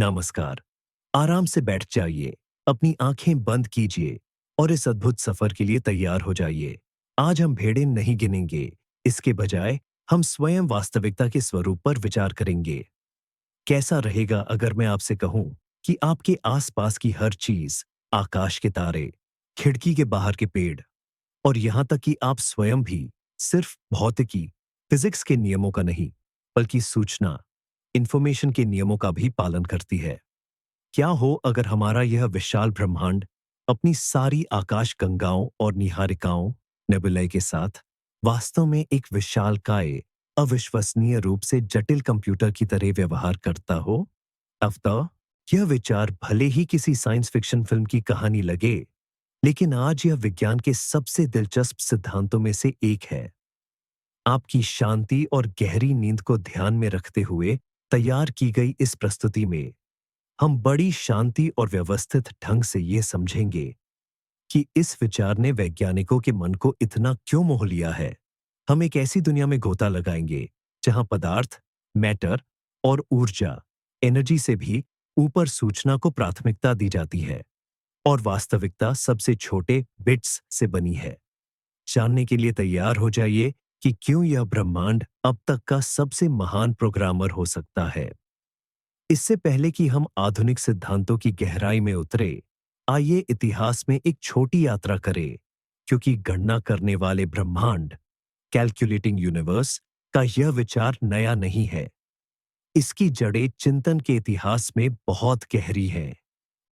नमस्कार। आराम से बैठ जाइए, अपनी आंखें बंद कीजिए और इस अद्भुत सफर के लिए तैयार हो जाइए। आज हम भेड़ें नहीं गिनेंगे, इसके बजाय हम स्वयं वास्तविकता के स्वरूप पर विचार करेंगे। कैसा रहेगा अगर मैं आपसे कहूं कि आपके आसपास की हर चीज, आकाश के तारे, खिड़की के बाहर के पेड़ और यहां तक कि आप स्वयं भी सिर्फ भौतिकी, फिजिक्स के नियमों का नहीं, बल्कि सूचना, इंफॉर्मेशन के नियमों का भी पालन करती है। क्या हो अगर हमारा यह विशाल ब्रह्मांड अपनी सारी आकाश गंगाओं और निहारिकाओं, नेबुलाए के साथ वास्तव में एक विशालकाय, अविश्वसनीय रूप से जटिल कंप्यूटर की तरह व्यवहार करता हो? अब तो यह विचार भले ही किसी साइंस फिक्शन फिल्म की कहानी लगे, लेकिन आज यह विज्ञान के सबसे दिलचस्प सिद्धांतों में से एक है। आपकी शांति और गहरी नींद को ध्यान में रखते हुए तैयार की गई इस प्रस्तुति में हम बड़ी शांति और व्यवस्थित ढंग से ये समझेंगे कि इस विचार ने वैज्ञानिकों के मन को इतना क्यों मोह लिया है। हम एक ऐसी दुनिया में गोता लगाएंगे जहां पदार्थ, मैटर और ऊर्जा, एनर्जी से भी ऊपर सूचना को प्राथमिकता दी जाती है और वास्तविकता सबसे छोटे बिट्स से बनी है। जानने के लिए तैयार हो जाइए कि क्यों यह ब्रह्मांड अब तक का सबसे महान प्रोग्रामर हो सकता है। इससे पहले कि हम आधुनिक सिद्धांतों की गहराई में उतरे, आइए इतिहास में एक छोटी यात्रा करें, क्योंकि गणना करने वाले ब्रह्मांड, कैलकुलेटिंग यूनिवर्स का यह विचार नया नहीं है। इसकी जड़ें चिंतन के इतिहास में बहुत गहरी हैं।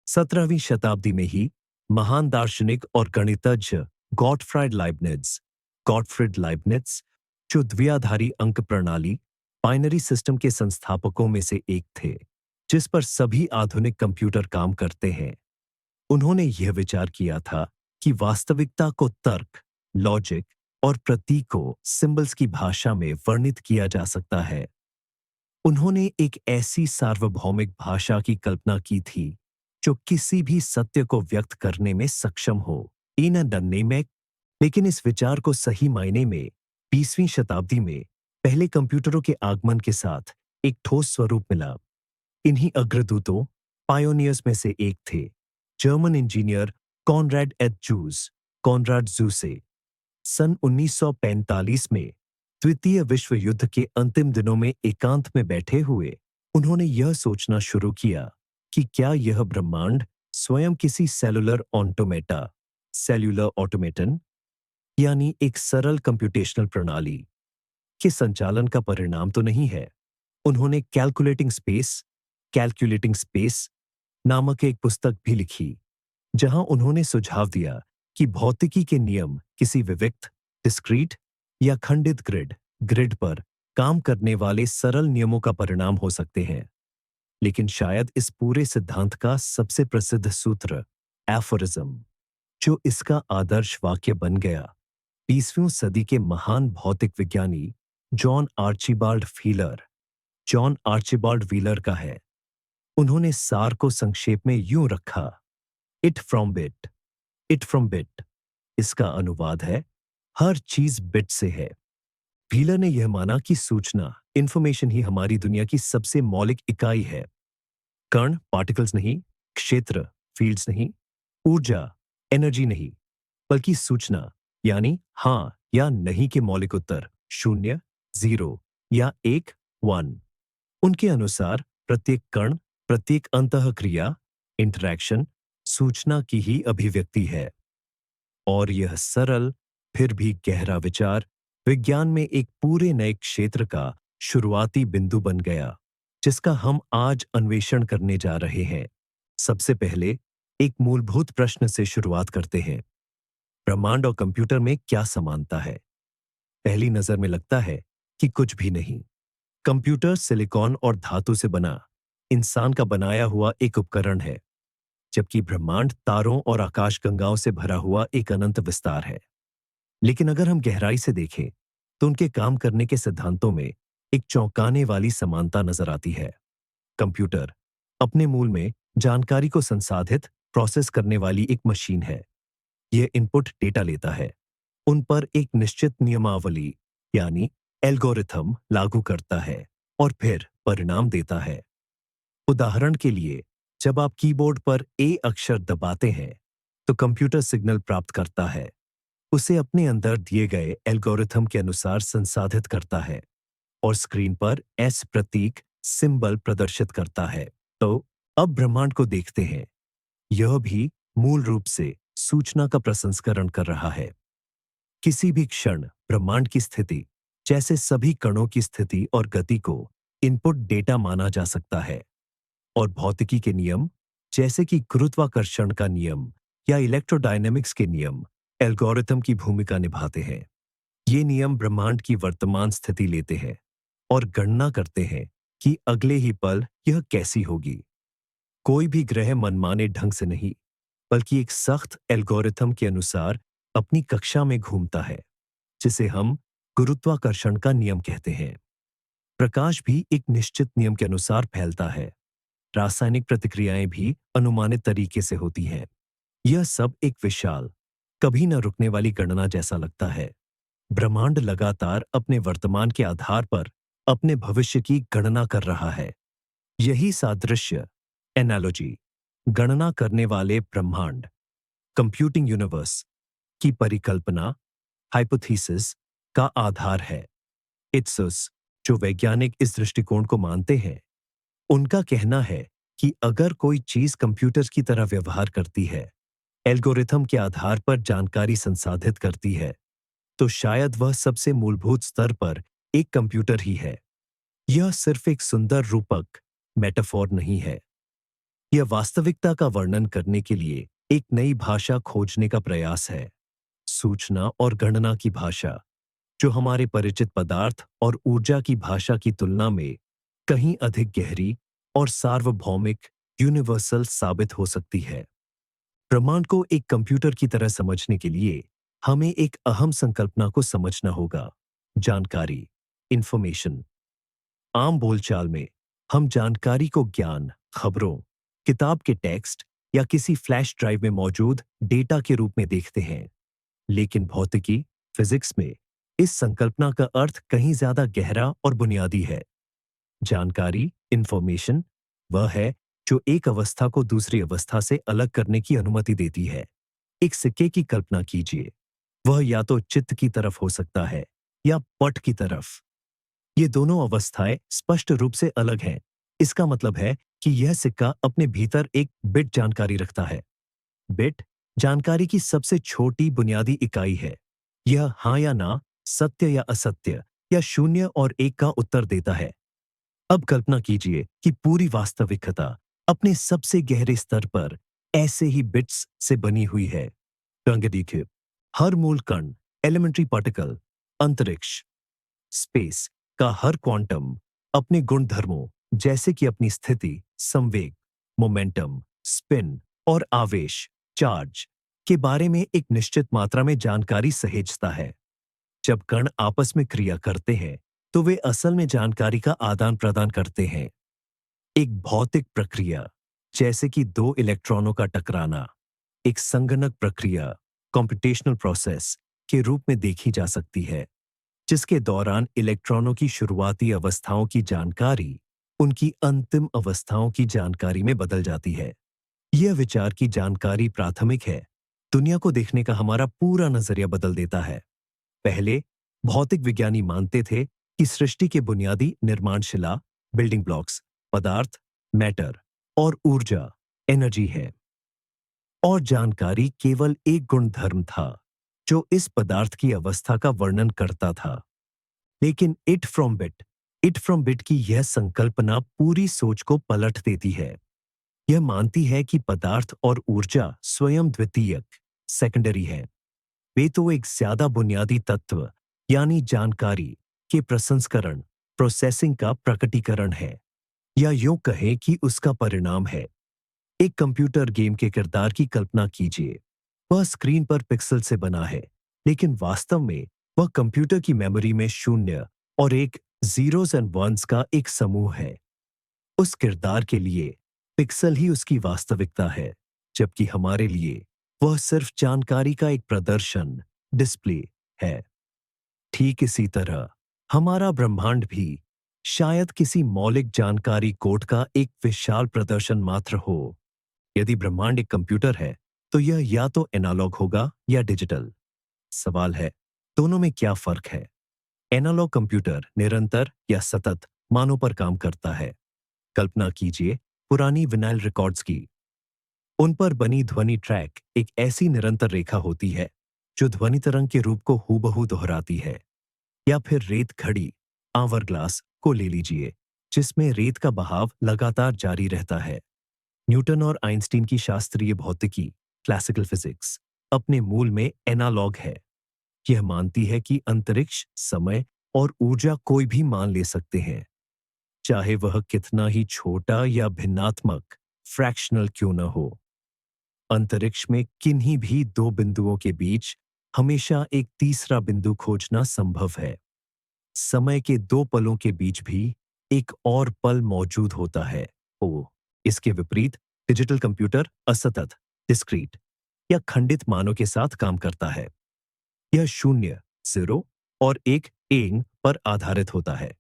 17वीं शताब्दी में ही महान दार्शनिक और गणितज्ञ गॉटफ्रिड लाइबनिट्ज, जो द्विआधारी अंक प्रणाली, बाइनरी सिस्टम के संस्थापकों में से एक थे, जिस पर सभी आधुनिक कंप्यूटर काम करते हैं। उन्होंने यह विचार किया था कि वास्तविकता को तर्क, लॉजिक और प्रतीकों, सिंबल्स की भाषा में वर्णित किया जा सकता है। उन्होंने एक ऐसी सार्वभौमिक भाषा की कल्पना की थी जो किसी भी सत्य को व्यक्त करने में सक्षम हो, इन नन्हे में। लेकिन इस विचार को सही मायने में 20वीं शताब्दी में पहले कंप्यूटरों के आगमन के साथ एक ठोस स्वरूप मिला। इन्हीं अग्रदूतों, पायोनियर्स में से एक थे जर्मन इंजीनियर कॉनराड ज़ूसे। सन 1945 में द्वितीय विश्व युद्ध के अंतिम दिनों में एकांत में बैठे हुए उन्होंने यह सोचना शुरू किया कि क्या यह ब्रह्मांड स्वयं किसी सेल्यूलर ऑटोमेटन, यानी एक सरल कंप्यूटेशनल प्रणाली के संचालन का परिणाम तो नहीं है। उन्होंने कैलकुलेटिंग स्पेस नामक एक पुस्तक भी लिखी, जहां उन्होंने सुझाव दिया कि भौतिकी के नियम किसी विविक्त, डिस्क्रीट या खंडित ग्रिड पर काम करने वाले सरल नियमों का परिणाम हो सकते हैं। लेकिन शायद इस पूरे सिद्धांत का सबसे प्रसिद्ध सूत्र, एफोरिज्म, जो इसका आदर्श वाक्य बन गया, 20वीं सदी के महान भौतिक विज्ञानी जॉन आर्चिबाल्ड व्हीलर का है। उन्होंने सार को संक्षेप में यूं रखा, इट फ्रॉम बिट। इसका अनुवाद है, हर चीज बिट से है। व्हीलर ने यह माना कि सूचना, इंफॉर्मेशन ही हमारी दुनिया की सबसे मौलिक इकाई है। कण, पार्टिकल्स नहीं, क्षेत्र, फील्ड्स नहीं, ऊर्जा, एनर्जी नहीं, बल्कि सूचना, यानी हां या नहीं के मौलिक उत्तर, 0, 0 या 1, 1। उनके अनुसार प्रत्येक कण, प्रत्येक अंतःक्रिया, इंटरैक्शन सूचना की ही अभिव्यक्ति है। और यह सरल फिर भी गहरा विचार विज्ञान में एक पूरे नए क्षेत्र का शुरुआती बिंदु बन गया, जिसका हम आज अन्वेषण करने जा रहे हैं। सबसे पहले एक मूलभूत प्रश्न से शुरुआत करते हैं। ब्रह्मांड और कंप्यूटर में क्या समानता है? पहली नजर में लगता है कि कुछ भी नहीं। कंप्यूटर सिलिकॉन और धातु से बना, इंसान का बनाया हुआ एक उपकरण है, जबकि ब्रह्मांड तारों और आकाशगंगाओं से भरा हुआ एक अनंत विस्तार है। लेकिन अगर हम गहराई से देखें तो उनके काम करने के सिद्धांतों में एक चौंकाने वाली समानता नजर आती है। कंप्यूटर अपने मूल में जानकारी को संसाधित, प्रोसेस करने वाली एक मशीन है। यह इनपुट डेटा लेता है, उन पर एक निश्चित नियमावली, यानी एल्गोरिथम लागू करता है और फिर परिणाम देता है। उदाहरण के लिए, जब आप कीबोर्ड पर ए अक्षर दबाते हैं, तो कंप्यूटर सिग्नल प्राप्त करता है, उसे अपने अंदर दिए गए एल्गोरिथम के अनुसार संसाधित करता है और स्क्रीन पर एस प्रतीक सिंबल प्रदर्शित करता है। तो अब ब्रह्मांड को देखते हैं। यह भी मूल रूप से सूचना का प्रसंस्करण कर रहा है। किसी भी क्षण ब्रह्मांड की स्थिति, जैसे सभी कणों की स्थिति और गति को इनपुट डेटा माना जा सकता है और भौतिकी के नियम, जैसे कि गुरुत्वाकर्षण का नियम या इलेक्ट्रोडायनेमिक्स के नियम, एल्गोरिथम की भूमिका निभाते हैं। ये नियम ब्रह्मांड की वर्तमान स्थिति लेते हैं और गणना करते हैं कि अगले ही पल यह कैसी होगी। कोई भी ग्रह मनमाने ढंग से नहीं, बल्कि एक सख्त एल्गोरिथम के अनुसार अपनी कक्षा में घूमता है, जिसे हम गुरुत्वाकर्षण का नियम कहते हैं। प्रकाश भी एक निश्चित नियम के अनुसार फैलता है। रासायनिक प्रतिक्रियाएं भी अनुमानित तरीके से होती हैं। यह सब एक विशाल, कभी न रुकने वाली गणना जैसा लगता है। ब्रह्मांड लगातार अपने वर्तमान के आधार पर अपने भविष्य की गणना कर रहा है। यही सादृश्य, एनालॉजी, गणना करने वाले ब्रह्मांड, कंप्यूटिंग यूनिवर्स की परिकल्पना, हाइपोथेसिस का आधार है। इत्सुस, जो वैज्ञानिक इस दृष्टिकोण को मानते हैं, उनका कहना है कि अगर कोई चीज कंप्यूटर की तरह व्यवहार करती है, एल्गोरिथम के आधार पर जानकारी संसाधित करती है, तो शायद वह सबसे मूलभूत स्तर पर एक कंप्यूटर ही है। यह सिर्फ एक सुंदर रूपक, मेटाफोर नहीं है। यह वास्तविकता का वर्णन करने के लिए एक नई भाषा खोजने का प्रयास है। सूचना और गणना की भाषा, जो हमारे परिचित पदार्थ और ऊर्जा की भाषा की तुलना में कहीं अधिक गहरी और सार्वभौमिक, यूनिवर्सल साबित हो सकती है। ब्रह्मांड को एक कंप्यूटर की तरह समझने के लिए हमें एक अहम संकल्पना को समझना होगा: जानकारी, इंफॉर्मेशन। आम बोलचाल में हम जानकारी को ज्ञान, खबरों, किताब के टेक्स्ट या किसी फ्लैश ड्राइव में मौजूद डेटा के रूप में देखते हैं। लेकिन भौतिकी, फिजिक्स में इस संकल्पना का अर्थ कहीं ज्यादा गहरा और बुनियादी है। जानकारी, इंफॉर्मेशन, वह है जो एक अवस्था को दूसरी अवस्था से अलग करने की अनुमति देती है। एक सिक्के की कल्पना कीजिए। वह या तो चित्त की तरफ हो सकता है या पट की तरफ। ये दोनों अवस्थाएं स्पष्ट रूप से अलग हैं। इसका मतलब है कि यह सिक्का अपने भीतर एक बिट जानकारी रखता है। बिट जानकारी की सबसे छोटी बुनियादी इकाई है। यह हाँ या ना, सत्य या असत्य, या शून्य और एक का उत्तर देता है। अब कल्पना कीजिए कि पूरी वास्तविकता अपने सबसे गहरे स्तर पर ऐसे ही बिट्स से बनी हुई है। रंग देखिए, हर मूल कण, एलिमेंट्री पार्टिकल, अंतरिक्ष, स्पेस का हर क्वांटम अपने गुणधर्मों, जैसे कि अपनी स्थिति, संवेग, मोमेंटम, स्पिन और आवेश, चार्ज, के बारे में एक निश्चित मात्रा में जानकारी सहेजता है। जब कण आपस में क्रिया करते हैं, तो वे असल में जानकारी का आदान प्रदान करते हैं। एक भौतिक प्रक्रिया, जैसे कि दो इलेक्ट्रॉनों का टकराना, एक संगणक प्रक्रिया, कंप्यूटेशनल प्रोसेस के रूप में देखी जा सकती है, जिसके दौरान इलेक्ट्रॉनों की शुरुआती अवस्थाओं की जानकारी उनकी अंतिम अवस्थाओं की जानकारी में बदल जाती है। यह विचार की जानकारी प्राथमिक है, दुनिया को देखने का हमारा पूरा नजरिया बदल देता है। पहले भौतिक विज्ञानी मानते थे कि सृष्टि के बुनियादी निर्माणशिला, बिल्डिंग ब्लॉक्स, पदार्थ, मैटर और ऊर्जा, एनर्जी है, और जानकारी केवल एक गुणधर्म था जो इस पदार्थ की अवस्था का वर्णन करता था। लेकिन इट फ्रॉम बिट की यह संकल्पना पूरी सोच को पलट देती है। यह मानती है कि पदार्थ और ऊर्जा स्वयं द्वितीयक, सेकेंडरी है। वे तो एक ज्यादा बुनियादी तत्व, यानी जानकारी के प्रसंस्करण, प्रोसेसिंग का प्रकटीकरण है, या यूं कहें कि उसका परिणाम है। एक कंप्यूटर गेम के किरदार की कल्पना कीजिए। वह स्क्रीन पर पिक्सल से बना है, लेकिन वास्तव में वह कंप्यूटर की मेमोरी में शून्य और एक, जीरोस एंड वंस का एक समूह है। उस किरदार के लिए पिक्सल ही उसकी वास्तविकता है, जबकि हमारे लिए वह सिर्फ जानकारी का एक प्रदर्शन, डिस्प्ले है। ठीक इसी तरह हमारा ब्रह्मांड भी शायद किसी मौलिक जानकारी कोड का एक विशाल प्रदर्शन मात्र हो। यदि ब्रह्मांड एक कंप्यूटर है, तो यह या तो एनालॉग होगा या डिजिटल। सवाल है, दोनों में क्या फर्क है? एनालॉग कंप्यूटर निरंतर या सतत मानों पर काम करता है। कल्पना कीजिए पुरानी विनाइल रिकॉर्ड्स की। उन पर बनी ध्वनि ट्रैक एक ऐसी निरंतर रेखा होती है जो ध्वनि तरंग के रूप को हूबहू दोहराती है। या फिर रेत घड़ी, आवर ग्लास को ले लीजिए, जिसमें रेत का बहाव लगातार जारी रहता है। न्यूटन और आइंस्टीन की शास्त्रीय भौतिकी, क्लासिकल फिजिक्स, अपने मूल में एनालॉग है। यह मानती है कि अंतरिक्ष, समय और ऊर्जा कोई भी मान ले सकते हैं, चाहे वह कितना ही छोटा या भिन्नात्मक, फ्रैक्शनल क्यों न हो। अंतरिक्ष में किन्हीं भी दो बिंदुओं के बीच हमेशा एक तीसरा बिंदु खोजना संभव है। समय के दो पलों के बीच भी एक और पल मौजूद होता है। ओ, इसके विपरीत डिजिटल कंप्यूटर असतत, डिस्क्रीट या खंडित मानों के साथ काम करता है। यह शून्य, जीरो और एक एंग पर आधारित होता है।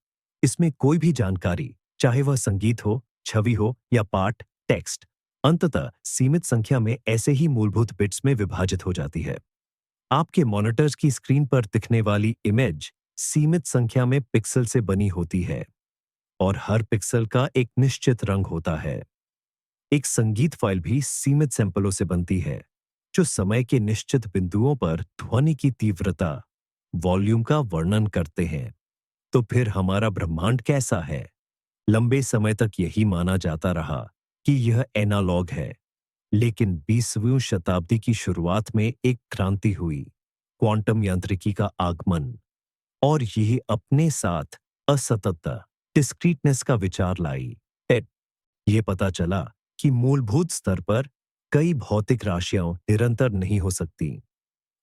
इसमें कोई भी जानकारी, चाहे वह संगीत हो, छवि हो या पाठ, टेक्स्ट, अंततः सीमित संख्या में ऐसे ही मूलभूत बिट्स में विभाजित हो जाती है। आपके मॉनिटर्स की स्क्रीन पर दिखने वाली इमेज सीमित संख्या में पिक्सल से बनी होती है और हर पिक्सल का एक निश्चित रंग होता है। एक संगीत फाइल भी सीमित सैंपलों से बनती है, जो समय के निश्चित बिंदुओं पर ध्वनि की तीव्रता, वॉल्यूम का वर्णन करते हैं। तो फिर हमारा ब्रह्मांड कैसा है? लंबे समय तक यही माना जाता रहा कि यह एनालॉग है, लेकिन 20वीं शताब्दी की शुरुआत में एक क्रांति हुई, क्वांटम यांत्रिकी का आगमन, और यह अपने साथ असततता, डिस्क्रीटनेस का विचार लाई। फिर यह पता चला कि मूलभूत स्तर पर कई भौतिक राशियां निरंतर नहीं हो सकती।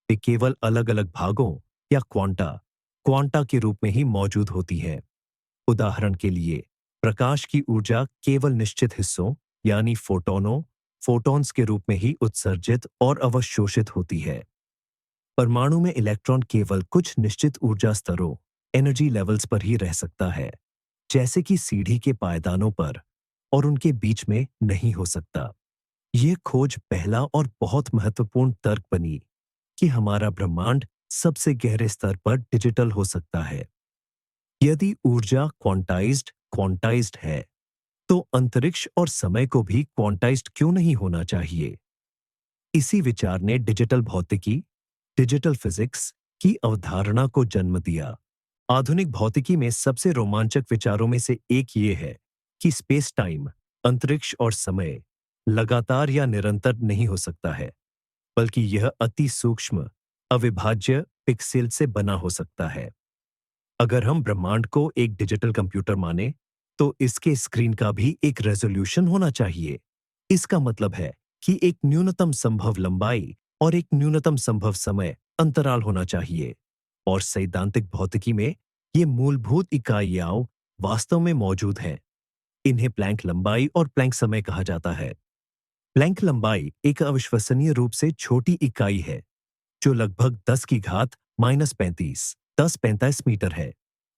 वे केवल अलग-अलग भागों या क्वांटा, क्वांटा के रूप में ही मौजूद होती है। उदाहरण के लिए, प्रकाश की ऊर्जा केवल निश्चित हिस्सों, यानी फोटोनों, फोटॉन्स के रूप में ही उत्सर्जित और अवशोषित होती है। परमाणु में इलेक्ट्रॉन केवल कुछ निश्चित ऊर्जा स्तरों, एनर्जी लेवल्स पर ही रह सकता है, जैसे कि सीढ़ी के पायदानों पर, और उनके बीच में नहीं हो सकता। यह खोज पहला और बहुत महत्वपूर्ण तर्क बनी कि हमारा ब्रह्मांड सबसे गहरे स्तर पर डिजिटल हो सकता है। यदि ऊर्जा क्वांटाइज्ड है, तो अंतरिक्ष और समय को भी क्वांटाइज्ड क्यों नहीं होना चाहिए? इसी विचार ने डिजिटल भौतिकी, डिजिटल फिजिक्स की अवधारणा को जन्म दिया। आधुनिक भौतिकी में सबसे रोमांचक विचारों में से एक ये है कि स्पेस टाइम, अंतरिक्ष और समय लगातार या निरंतर नहीं हो सकता है, बल्कि यह अति सूक्ष्म, अविभाज्य पिक्सेल से बना हो सकता है। अगर हम ब्रह्मांड को एक डिजिटल कंप्यूटर माने, तो इसके स्क्रीन का भी एक रेजोल्यूशन होना चाहिए। इसका मतलब है कि एक न्यूनतम संभव लंबाई और एक न्यूनतम संभव समय अंतराल होना चाहिए। और सैद्धांतिक भौतिकी में ये मूलभूत इकाइयां वास्तव में मौजूद हैं। इन्हें प्लैंक लंबाई और प्लैंक समय कहा जाता है। प्लैंक लंबाई एक अविश्वसनीय रूप से छोटी इकाई है, जो लगभग 10 की घात -35, 10-35 मीटर है।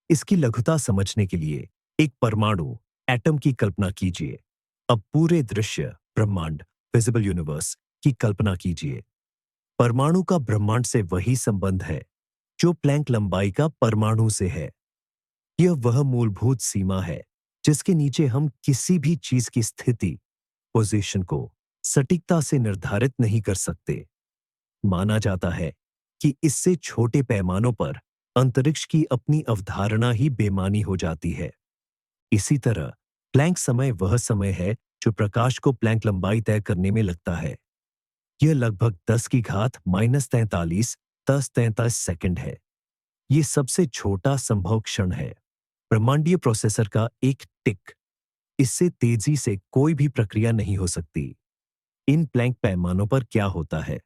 इसकी लघुता समझने के लिए एक परमाणु, एटम की कल्पना कीजिए। अब पूरे दृश्य ब्रह्मांड, विजिबल यूनिवर्स की कल्पना कीजिए। परमाणु का ब्रह्मांड से वही संबंध है जो प्लैंक लंबाई का परमाणु से है। यह वह मूलभूत सीमा है जिसके नीचे हम किसी भी चीज की स्थिति, पोजीशन को सटीकता से निर्धारित नहीं कर सकते। माना जाता है कि इससे छोटे पैमानों पर अंतरिक्ष की अपनी अवधारणा ही बेमानी हो जाती है। इसी तरह प्लैंक समय वह समय है जो प्रकाश को प्लैंक लंबाई तय करने में लगता है। यह लगभग 10 की घात -43, 10-43 सेकंड है। यह सबसे छोटा संभव क्षण है, ब्रह्मांडीय प्रोसेसर का एक टिक। इससे तेजी से कोई भी प्रक्रिया नहीं हो सकती। इन प्लैंक पैमानों पर क्या होता है,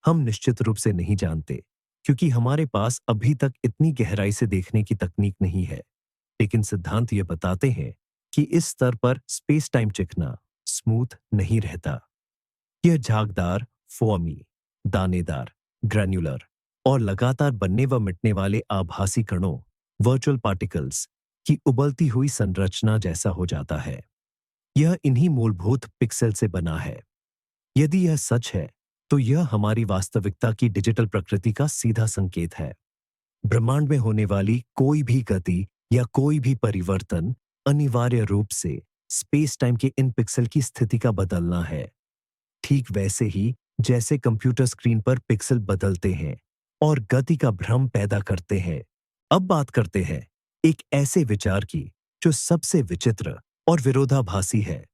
हम निश्चित रूप से नहीं जानते, क्योंकि हमारे पास अभी तक इतनी गहराई से देखने की तकनीक नहीं है। लेकिन सिद्धांत ये बताते हैं कि इस स्तर पर स्पेस टाइम चिकना, स्मूथ नहीं रहता। यह झागदार, फोमी, दानेदार, ग्रैन्युलर और लगातार बनने व मिटने वाले आभासी कणों, वर्चुअल पार्टिकल्स कि उबलती हुई संरचना जैसा हो जाता है। यह इन्हीं मूलभूत पिक्सेल से बना है। यदि यह सच है, तो यह हमारी वास्तविकता की डिजिटल प्रकृति का सीधा संकेत है। ब्रह्मांड में होने वाली कोई भी गति या कोई भी परिवर्तन अनिवार्य रूप से स्पेस टाइम के इन पिक्सल की स्थिति का बदलना है। ठीक वैसे ही जैसे कंप्यूटर स्क्रीन पर पिक्सल बदलते हैं और गति का भ्रम पैदा करते हैं। अब बात करते हैं एक ऐसे विचार की जो सबसे विचित्र और विरोधाभासी है,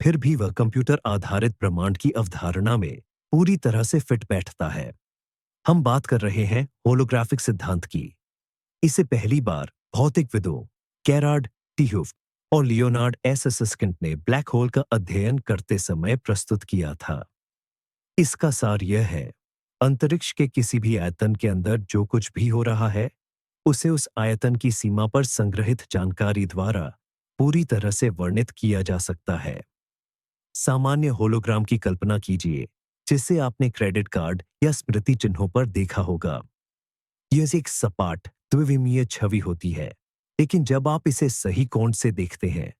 फिर भी वह कंप्यूटर आधारित ब्रह्मांड की अवधारणा में पूरी तरह से फिट बैठता है। हम बात कर रहे हैं होलोग्राफिक सिद्धांत की। इसे पहली बार भौतिकविदों कैराड टीहुफ और लियोनार्ड एस सिस्किंड ने ब्लैक होल का अध्ययन करते समय प्रस्तुत किया था। इसका सार यह है, अंतरिक्ष के किसी भी आयतन के अंदर जो कुछ भी हो रहा है, उसे उस आयतन की सीमा पर संग्रहित जानकारी द्वारा पूरी तरह से वर्णित किया जा सकता है। सामान्य होलोग्राम की कल्पना कीजिए, जिसे आपने क्रेडिट कार्ड या स्मृति चिन्हों पर देखा होगा। यह एक सपाट द्विविमीय छवि होती है, लेकिन जब आप इसे सही कोण से देखते हैं,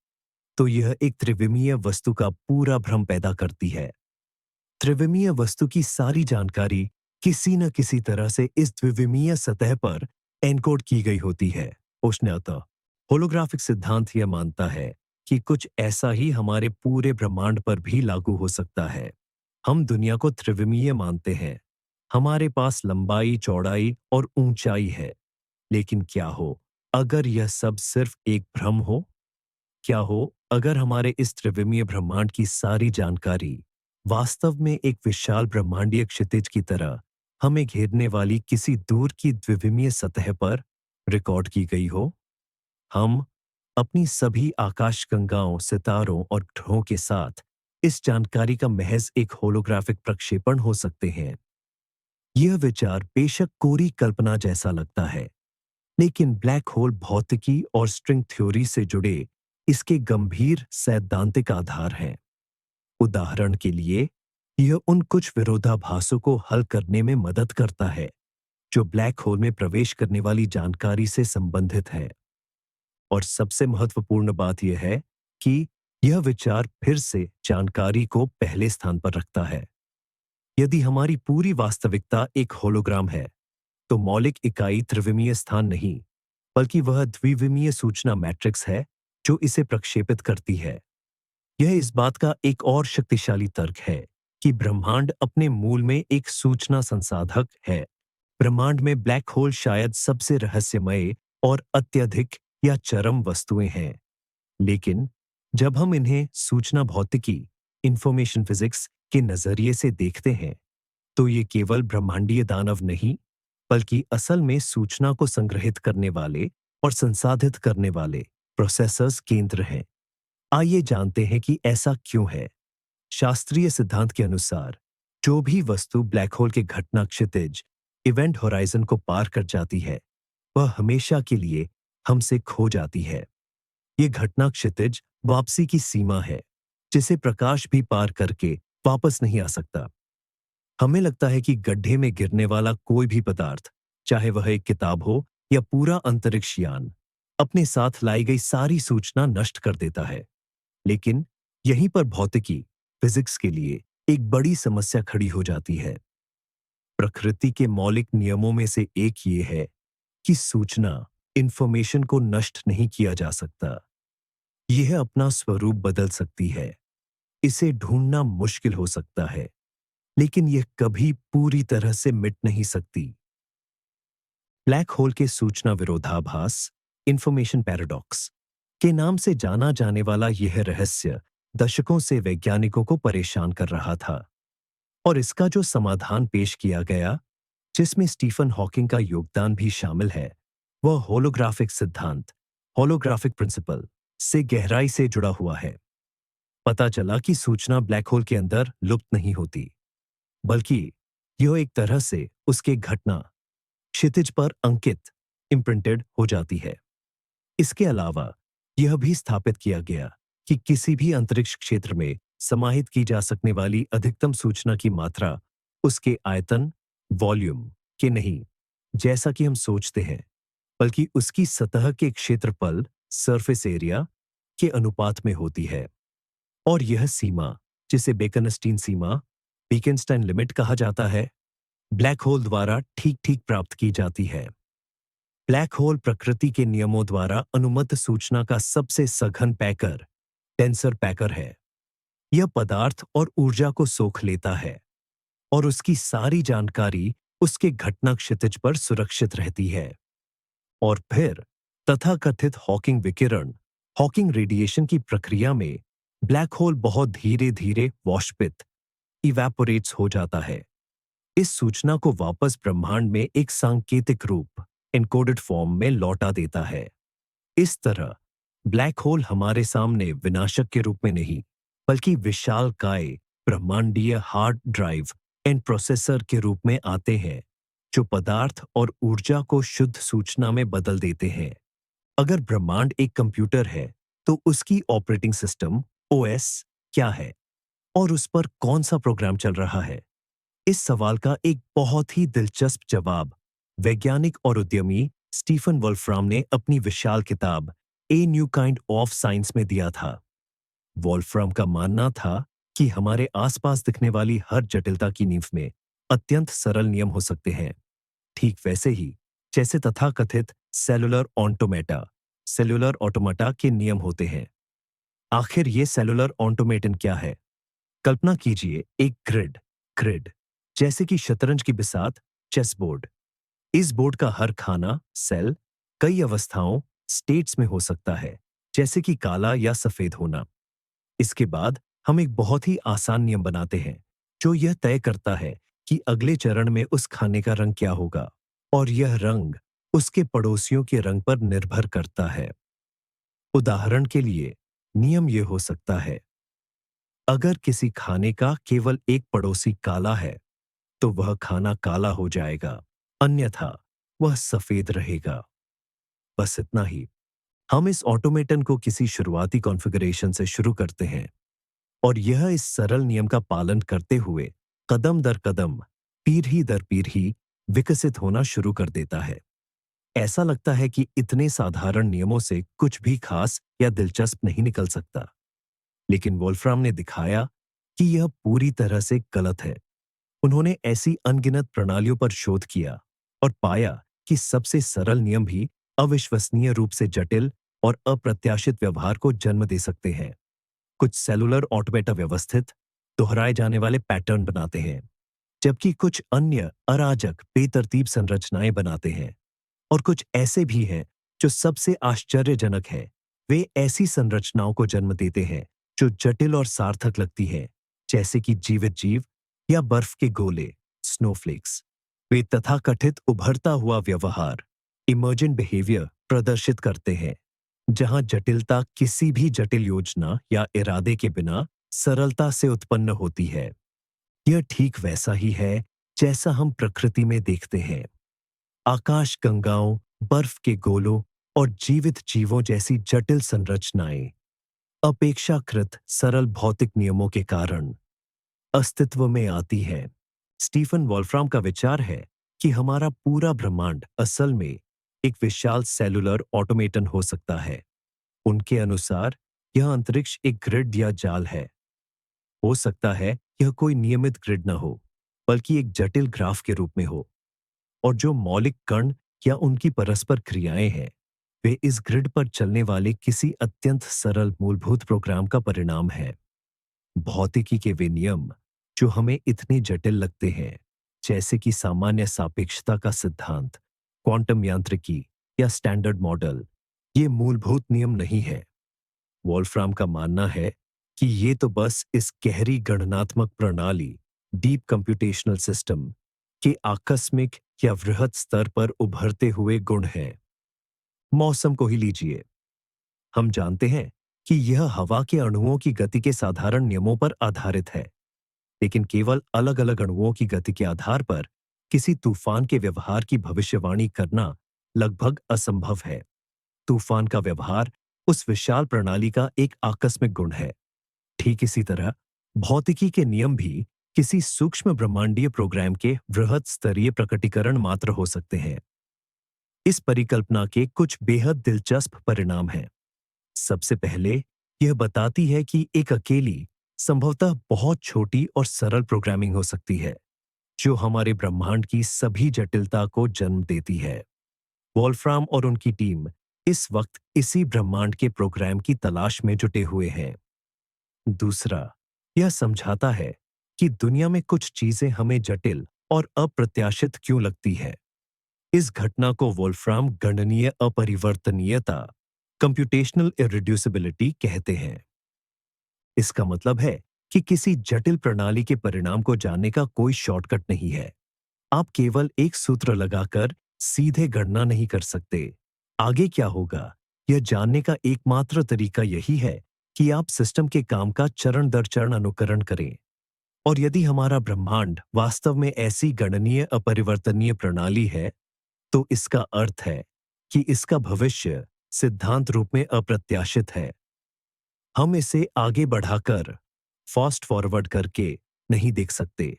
तो यह एक त्रिविमीय वस्तु का पूरा भ्रम पैदा करती है। त्रिविमीय वस्तु की सारी जानकारी किसी न किसी तरह से इस द्विविमीय सतह पर एनकोड की गई होती है। उष्णता होलोग्राफिक सिद्धांत यह मानता है कि कुछ ऐसा ही हमारे पूरे ब्रह्मांड पर भी लागू हो सकता है। हम दुनिया को त्रिविमीय मानते हैं। हमारे पास लंबाई, चौड़ाई और ऊंचाई है। लेकिन क्या हो अगर यह सब सिर्फ एक भ्रम हो? क्या हो अगर हमारे इस त्रिविमीय ब्रह्मांड की सारी जानकारी वास्तव में एक विशाल ब्रह्मांडीय क्षितिज की तरह हमें घेरने वाली किसी दूर की द्विविमीय सतह पर रिकॉर्ड की गई हो? हम अपनी सभी आकाशगंगाओं, सितारों और ग्रहों के साथ इस जानकारी का महज एक होलोग्राफिक प्रक्षेपण हो सकते हैं। यह विचार बेशक कोरी कल्पना जैसा लगता है, लेकिन ब्लैक होल भौतिकी और स्ट्रिंग थ्योरी से जुड़े इसके गंभीर सैद्धांतिक आधार हैं। उदाहरण के लिए, यह उन कुछ विरोधाभासों को हल करने में मदद करता है जो ब्लैक होल में प्रवेश करने वाली जानकारी से संबंधित है। और सबसे महत्वपूर्ण बात यह है कि यह विचार फिर से जानकारी को पहले स्थान पर रखता है। यदि हमारी पूरी वास्तविकता एक होलोग्राम है, तो मौलिक इकाई त्रिविमीय स्थान नहीं, बल्कि वह द्विविमीय सूचना मैट्रिक्स है जो इसे प्रक्षेपित करती है। यह इस बात का एक और शक्तिशाली तर्क है कि ब्रह्मांड अपने मूल में एक सूचना संसाधक है। ब्रह्मांड में ब्लैक होल शायद सबसे रहस्यमय और अत्यधिक या चरम वस्तुएं हैं। लेकिन जब हम इन्हें सूचना भौतिकी इंफॉर्मेशन फिजिक्स के नजरिए से देखते हैं, तो ये केवल ब्रह्मांडीय दानव नहीं, बल्कि असल में सूचना को संग्रहित करने वाले और संसाधित करने वाले प्रोसेसर्स केंद्र हैं। आइए जानते हैं कि ऐसा क्यों है। शास्त्रीय सिद्धांत के अनुसार जो भी वस्तु ब्लैक होल के घटना क्षितिज इवेंट होराइजन को पार कर जाती है, वह हमेशा के लिए हमसे खो जाती है। ये घटना क्षितिज वापसी की सीमा है, जिसे प्रकाश भी पार करके वापस नहीं आ सकता। हमें लगता है कि गड्ढे में गिरने वाला कोई भी पदार्थ, चाहे वह एक किताब हो या पूरा अंतरिक्ष यान, अपने साथ लाई गई सारी सूचना नष्ट कर देता है। लेकिन यहीं पर भौतिकी फिजिक्स के लिए एक बड़ी समस्या खड़ी हो जाती है। प्रकृति के मौलिक नियमों में से एक ये है कि सूचना इंफॉर्मेशन को नष्ट नहीं किया जा सकता। यह अपना स्वरूप बदल सकती है। इसे ढूंढना मुश्किल हो सकता है, लेकिन यह कभी पूरी तरह से मिट नहीं सकती। ब्लैक होल के सूचना विरोधाभास इंफॉर्मेशन पैराडॉक्स के नाम से जाना जाने वाला यह रहस्य दशकों से वैज्ञानिकों को परेशान कर रहा था। और इसका जो समाधान पेश किया गया, जिसमें स्टीफन हॉकिंग का योगदान भी शामिल है, वह होलोग्राफिक सिद्धांत होलोग्राफिक प्रिंसिपल से गहराई से जुड़ा हुआ है। पता चला कि सूचना ब्लैक होल के अंदर लुप्त नहीं होती, बल्कि यह एक तरह से उसके घटना क्षितिज पर अंकित इम्प्रिंटेड हो जाती है। इसके अलावा यह भी स्थापित किया गया कि किसी भी अंतरिक्ष क्षेत्र में समाहित की जा सकने वाली अधिकतम सूचना की मात्रा उसके आयतन, वॉल्यूम के नहीं, जैसा कि हम सोचते हैं, बल्कि उसकी सतह के क्षेत्रफल सरफेस एरिया के अनुपात में होती है। और यह सीमा, जिसे बेकनस्टीन सीमा, बीकेनस्टाइन लिमिट कहा जाता है, ब्लैक होल द्वारा ठीक ठीक प्राप्त की जाती है। ब्लैक होल प्रकृति के नियमों द्वारा अनुमत सूचना का सबसे सघन पैकर, टेंसर पैकर है। यह पदार्थ और ऊर्जा को सोख लेता है और उसकी सारी जानकारी उसके घटना क्षितिज पर सुरक्षित रहती है। और फिर तथाकथित हॉकिंग विकिरण, हॉकिंग रेडिएशन की प्रक्रिया में ब्लैक होल बहुत धीरे धीरे वाष्पित, इवैपोरेट्स हो जाता है। इस सूचना को वापस ब्रह्मांड में एक सांकेतिक रूप, एन्कोडेड फॉर्म में लौटा देता है। इस तरह ब्लैक होल हमारे सामने विनाशक के रूप में नहीं, बल्कि विशालकाय ब्रह्मांडीय हार्ड ड्राइव एंड प्रोसेसर के रूप में आते हैं, जो पदार्थ और ऊर्जा को शुद्ध सूचना में बदल देते हैं। अगर ब्रह्मांड एक कंप्यूटर है, तो उसकी ऑपरेटिंग सिस्टम, ओएस, क्या है और उस पर कौन सा प्रोग्राम चल रहा है? इस सवाल का एक बहुत ही दिलचस्प जवाब वैज्ञानिक और उद्यमी स्टीफन वोल्फ्राम ने अपनी विशाल किताब a new kind of science में दिया था। वोल्फ्राम का मानना था कि हमारे आसपास दिखने वाली हर जटिलता की नींव में अत्यंत सरल नियम हो सकते हैं, ठीक वैसे ही जैसे तथाकथित सेलुलर ऑटोमाटा के नियम होते हैं। आखिर ये सेलुलर ऑटोमेटन क्या है? कल्पना कीजिए एक ग्रिड, जैसे कि शतरंज की बिसात, चेस बोर्ड। इस बोर्ड का हर खाना, सेल, कई अवस्थाओं, स्टेट्स में हो सकता है, जैसे कि काला या सफेद होना। इसके बाद हम एक बहुत ही आसान नियम बनाते हैं, जो यह तय करता है कि अगले चरण में उस खाने का रंग क्या होगा, और यह रंग उसके पड़ोसियों के रंग पर निर्भर करता है। उदाहरण के लिए, नियम यह हो सकता है, अगर किसी खाने का केवल एक पड़ोसी काला है, तो वह खाना काला हो जाएगा, अन्यथा वह सफेद रहेगा। बस इतना ही। हम इस ऑटोमेटन को किसी शुरुआती कॉन्फ़िगरेशन से शुरू करते हैं और यह इस सरल नियम का पालन करते हुए कदम दर कदम, पीढ़ी दर पीढ़ी विकसित होना शुरू कर देता है। ऐसा लगता है कि इतने साधारण नियमों से कुछ भी खास या दिलचस्प नहीं निकल सकता। लेकिन वोल्फ्राम ने दिखाया कि यह पूरी तरह से गलत है। उन्होंने ऐसी अनगिनत प्रणालियों पर शोध किया और पाया कि सबसे सरल नियम भी अविश्वसनीय रूप से जटिल और अप्रत्याशित व्यवहार को जन्म दे सकते हैं। कुछ सेलुलर ऑटोमेटा व्यवस्थित, दोहराए जाने वाले पैटर्न बनाते हैं, जबकि कुछ अन्य अराजक, बेतरतीब संरचनाएं बनाते हैं। और कुछ ऐसे भी हैं जो सबसे आश्चर्यजनक है, वे ऐसी संरचनाओं को जन्म देते हैं जो जटिल और सार्थक लगती हैं, जैसे कि जीवित जीव या बर्फ के गोले, स्नोफ्लेक्स। वे तथाकथित उभरता हुआ व्यवहार, इमर्जेंट बिहेवियर प्रदर्शित करते हैं, जहां जटिलता किसी भी जटिल योजना या इरादे के बिना सरलता से उत्पन्न होती है। यह ठीक वैसा ही है जैसा हम प्रकृति में देखते हैं। आकाश गंगाओं, बर्फ के गोलों और जीवित जीवों जैसी जटिल संरचनाएं अपेक्षाकृत सरल भौतिक नियमों के कारण अस्तित्व में आती है। स्टीफन वोल्फ्राम का विचार है कि हमारा पूरा ब्रह्मांड असल में एक विशाल सेलुलर ऑटोमेटन हो सकता है। उनके अनुसार यह अंतरिक्ष एक ग्रिड या जाल है। हो सकता है यह कोई नियमित ग्रिड न हो, बल्कि एक जटिल ग्राफ के रूप में हो, और जो मौलिक कण या उनकी परस्पर क्रियाएं हैं, वे इस ग्रिड पर चलने वाले किसी अत्यंत सरल मूलभूत प्रोग्राम का परिणाम है। भौतिकी के वे नियम जो हमें इतने जटिल लगते हैं, जैसे कि सामान्य सापेक्षता का सिद्धांत, क्वांटम यांत्रिकी या स्टैंडर्ड मॉडल, ये मूलभूत नियम नहीं है। वोल्फ्राम का मानना है कि ये तो बस इस गहरी गणनात्मक प्रणाली, डीप कंप्यूटेशनल सिस्टम, के आकस्मिक या वृहत स्तर पर उभरते हुए गुण हैं। मौसम को ही लीजिए। हम जानते हैं कि यह हवा के अणुओं की गति के साधारण नियमों पर आधारित है, लेकिन केवल अलग-अलग अणुओं की गति के आधार पर किसी तूफान के व्यवहार की भविष्यवाणी करना लगभग असंभव है। तूफान का व्यवहार उस विशाल प्रणाली का एक आकस्मिक गुण है। ठीक इसी तरह भौतिकी के नियम भी किसी सूक्ष्म ब्रह्मांडीय प्रोग्राम के वृहत स्तरीय प्रकटीकरण मात्र हो सकते हैं। इस परिकल्पना के कुछ बेहद दिलचस्प परिणाम हैं। सबसे पहले यह बताती है कि एक अकेली, संभवतः बहुत छोटी और सरल प्रोग्रामिंग हो सकती है, जो हमारे ब्रह्मांड की सभी जटिलता को जन्म देती है। वोल्फ्राम और उनकी टीम इस वक्त इसी ब्रह्मांड के प्रोग्राम की तलाश में जुटे हुए हैं। दूसरा, यह समझाता है कि दुनिया में कुछ चीजें हमें जटिल और अप्रत्याशित क्यों लगती है। इस घटना को वोल्फ्राम गणनीय अपरिवर्तनीयता, कंप्यूटेशनल इरिड्यूसिबिलिटी कहते हैं। इसका मतलब है कि किसी जटिल प्रणाली के परिणाम को जानने का कोई शॉर्टकट नहीं है। आप केवल एक सूत्र लगाकर सीधे गणना नहीं कर सकते। आगे क्या होगा, यह जानने का एकमात्र तरीका यही है कि आप सिस्टम के काम का चरण दर चरण अनुकरण करें। और यदि हमारा ब्रह्मांड वास्तव में ऐसी गणनीय अपरिवर्तनीय प्रणाली है, तो इसका अर्थ है कि इसका भविष्य सिद्धांत रूप में अप्रत्याशित है। हम इसे आगे बढ़ाकर, फास्ट फॉरवर्ड करके नहीं देख सकते।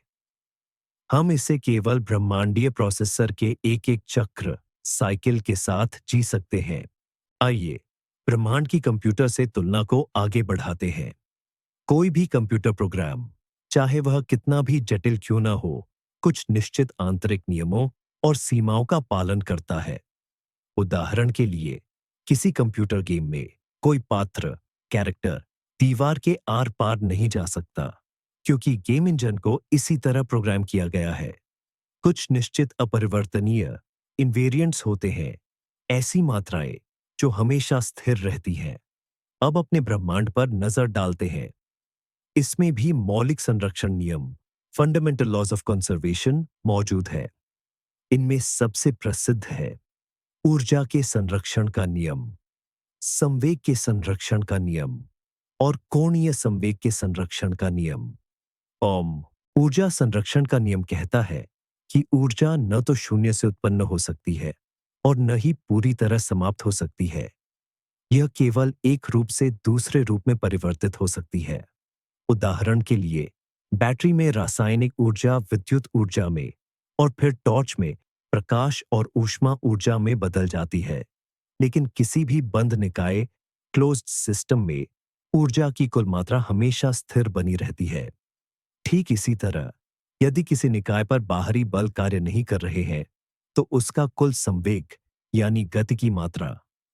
हम इसे केवल ब्रह्मांडीय प्रोसेसर के एक एक चक्र, साइकिल के साथ जी सकते हैं। आइए ब्रह्मांड की कंप्यूटर से तुलना को आगे बढ़ाते हैं। कोई भी कंप्यूटर प्रोग्राम, चाहे वह कितना भी जटिल क्यों ना हो, कुछ निश्चित आंतरिक नियमों और सीमाओं का पालन करता है। उदाहरण के लिए, किसी कंप्यूटर गेम में कोई पात्र, कैरेक्टर दीवार के आर पार नहीं जा सकता, क्योंकि गेम इंजन को इसी तरह प्रोग्राम किया गया है। कुछ निश्चित अपरिवर्तनीय इन्वेरिएंट्स होते हैं, ऐसी मात्राएं जो हमेशा स्थिर रहती हैं। अब अपने ब्रह्मांड पर नजर डालते हैं। इसमें भी मौलिक संरक्षण नियम, फंडामेंटल लॉज ऑफ कंजर्वेशन मौजूद है। इनमें सबसे प्रसिद्ध है ऊर्जा के संरक्षण का नियम, संवेग के संरक्षण का नियम और कोणीय संवेग के संरक्षण का नियम। ओम ऊर्जा संरक्षण का नियम कहता है कि ऊर्जा न तो शून्य से उत्पन्न हो सकती है और न ही पूरी तरह समाप्त हो सकती है। यह केवल एक रूप से दूसरे रूप में परिवर्तित हो सकती है। उदाहरण के लिए, बैटरी में रासायनिक ऊर्जा विद्युत ऊर्जा में और फिर टॉर्च में प्रकाश और ऊष्मा ऊर्जा में बदल जाती है। लेकिन किसी भी बंद निकाय, क्लोज्ड सिस्टम में ऊर्जा की कुल मात्रा हमेशा स्थिर बनी रहती है। ठीक इसी तरह, यदि किसी निकाय पर बाहरी बल कार्य नहीं कर रहे हैं, तो उसका कुल संवेग यानी गति की मात्रा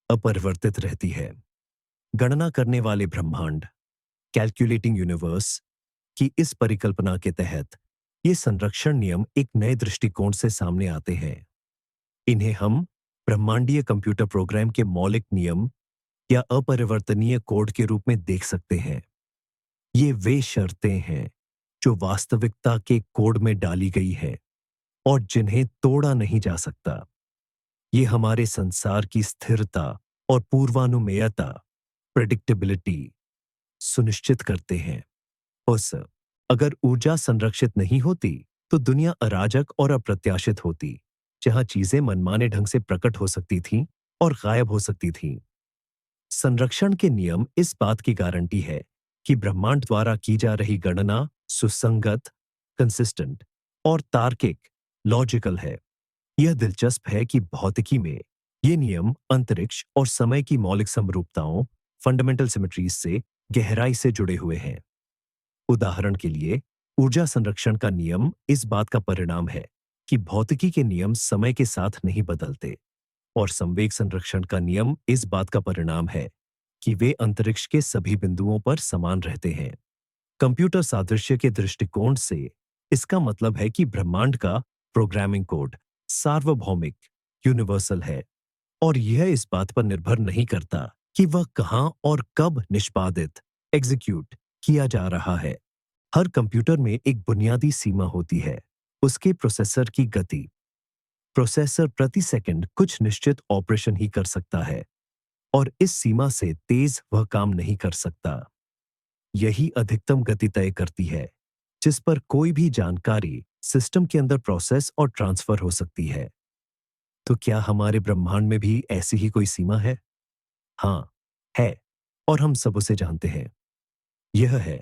अपरिवर्तित रहती है। गणना करने वाले ब्रह्मांड, कैलकुलेटिंग यूनिवर्स की इस परिकल्पना के तहत ये संरक्षण नियम एक नए दृष्टिकोण से सामने आते हैं। इन्हें हम ब्रह्मांडीय कंप्यूटर प्रोग्राम के मौलिक नियम या अपरिवर्तनीय कोड के रूप में देख सकते हैं। ये वे शर्तें हैं जो वास्तविकता के कोड में डाली गई है और जिन्हें तोड़ा नहीं जा सकता। ये हमारे संसार की स्थिरता और पूर्वानुमेयता, प्रेडिक्टेबिलिटी सुनिश्चित करते हैं। उस अगर ऊर्जा संरक्षित नहीं होती, तो दुनिया अराजक और अप्रत्याशित होती, जहां चीजें मनमाने ढंग से प्रकट हो सकती थीं और गायब हो सकती थीं। संरक्षण के नियम इस बात की गारंटी है कि ब्रह्मांड द्वारा की जा रही गणना सुसंगत, कंसिस्टेंट और तार्किक, लॉजिकल है। यह दिलचस्प है कि भौतिकी में ये नियम अंतरिक्ष और समय की मौलिक समरूपताओं, फंडामेंटल सिमेट्रीज से गहराई से जुड़े हुए हैं। उदाहरण के लिए, ऊर्जा संरक्षण का नियम इस बात का परिणाम है कि भौतिकी के नियम समय के साथ नहीं बदलते, और संवेग संरक्षण का नियम इस बात का परिणाम है कि वे अंतरिक्ष के सभी बिंदुओं पर समान रहते हैं। कंप्यूटर सादृश्य के दृष्टिकोण से इसका मतलब है कि ब्रह्मांड का प्रोग्रामिंग कोड सार्वभौमिक, यूनिवर्सल है, और यह इस बात पर निर्भर नहीं करता कि वह कहां और कब निष्पादित, एग्जीक्यूट किया जा रहा है। हर कंप्यूटर में एक बुनियादी सीमा होती है, उसके प्रोसेसर की गति। प्रोसेसर प्रति सेकंड कुछ निश्चित ऑपरेशन ही कर सकता है, और इस सीमा से तेज वह काम नहीं कर सकता। यही अधिकतम गति तय करती है जिस पर कोई भी जानकारी सिस्टम के अंदर प्रोसेस और ट्रांसफर हो सकती है। तो क्या हमारे ब्रह्मांड में भी ऐसी ही कोई सीमा है? हाँ, है, और हम सब उसे जानते हैं। यह है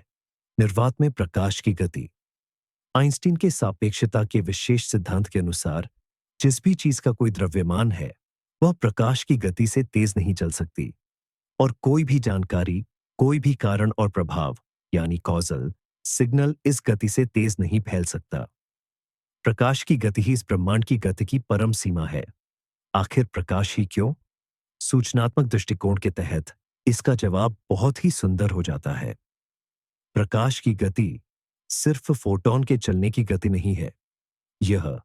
निर्वात में प्रकाश की गति। आइंस्टीन के सापेक्षता के विशेष सिद्धांत के अनुसार जिस भी चीज का कोई द्रव्यमान है, वह प्रकाश की गति से तेज नहीं चल सकती। और कोई भी जानकारी, कोई भी कारण और प्रभाव यानी कॉजल सिग्नल इस गति से तेज नहीं फैल सकता। प्रकाश की गति ही इस ब्रह्मांड की गति की परम सीमा है। आखिर प्रकाश ही क्यों? सूचनात्मक दृष्टिकोण के तहत इसका जवाब बहुत ही सुंदर हो जाता है। प्रकाश की गति सिर्फ फोटॉन के चलने की गति नहीं है। यह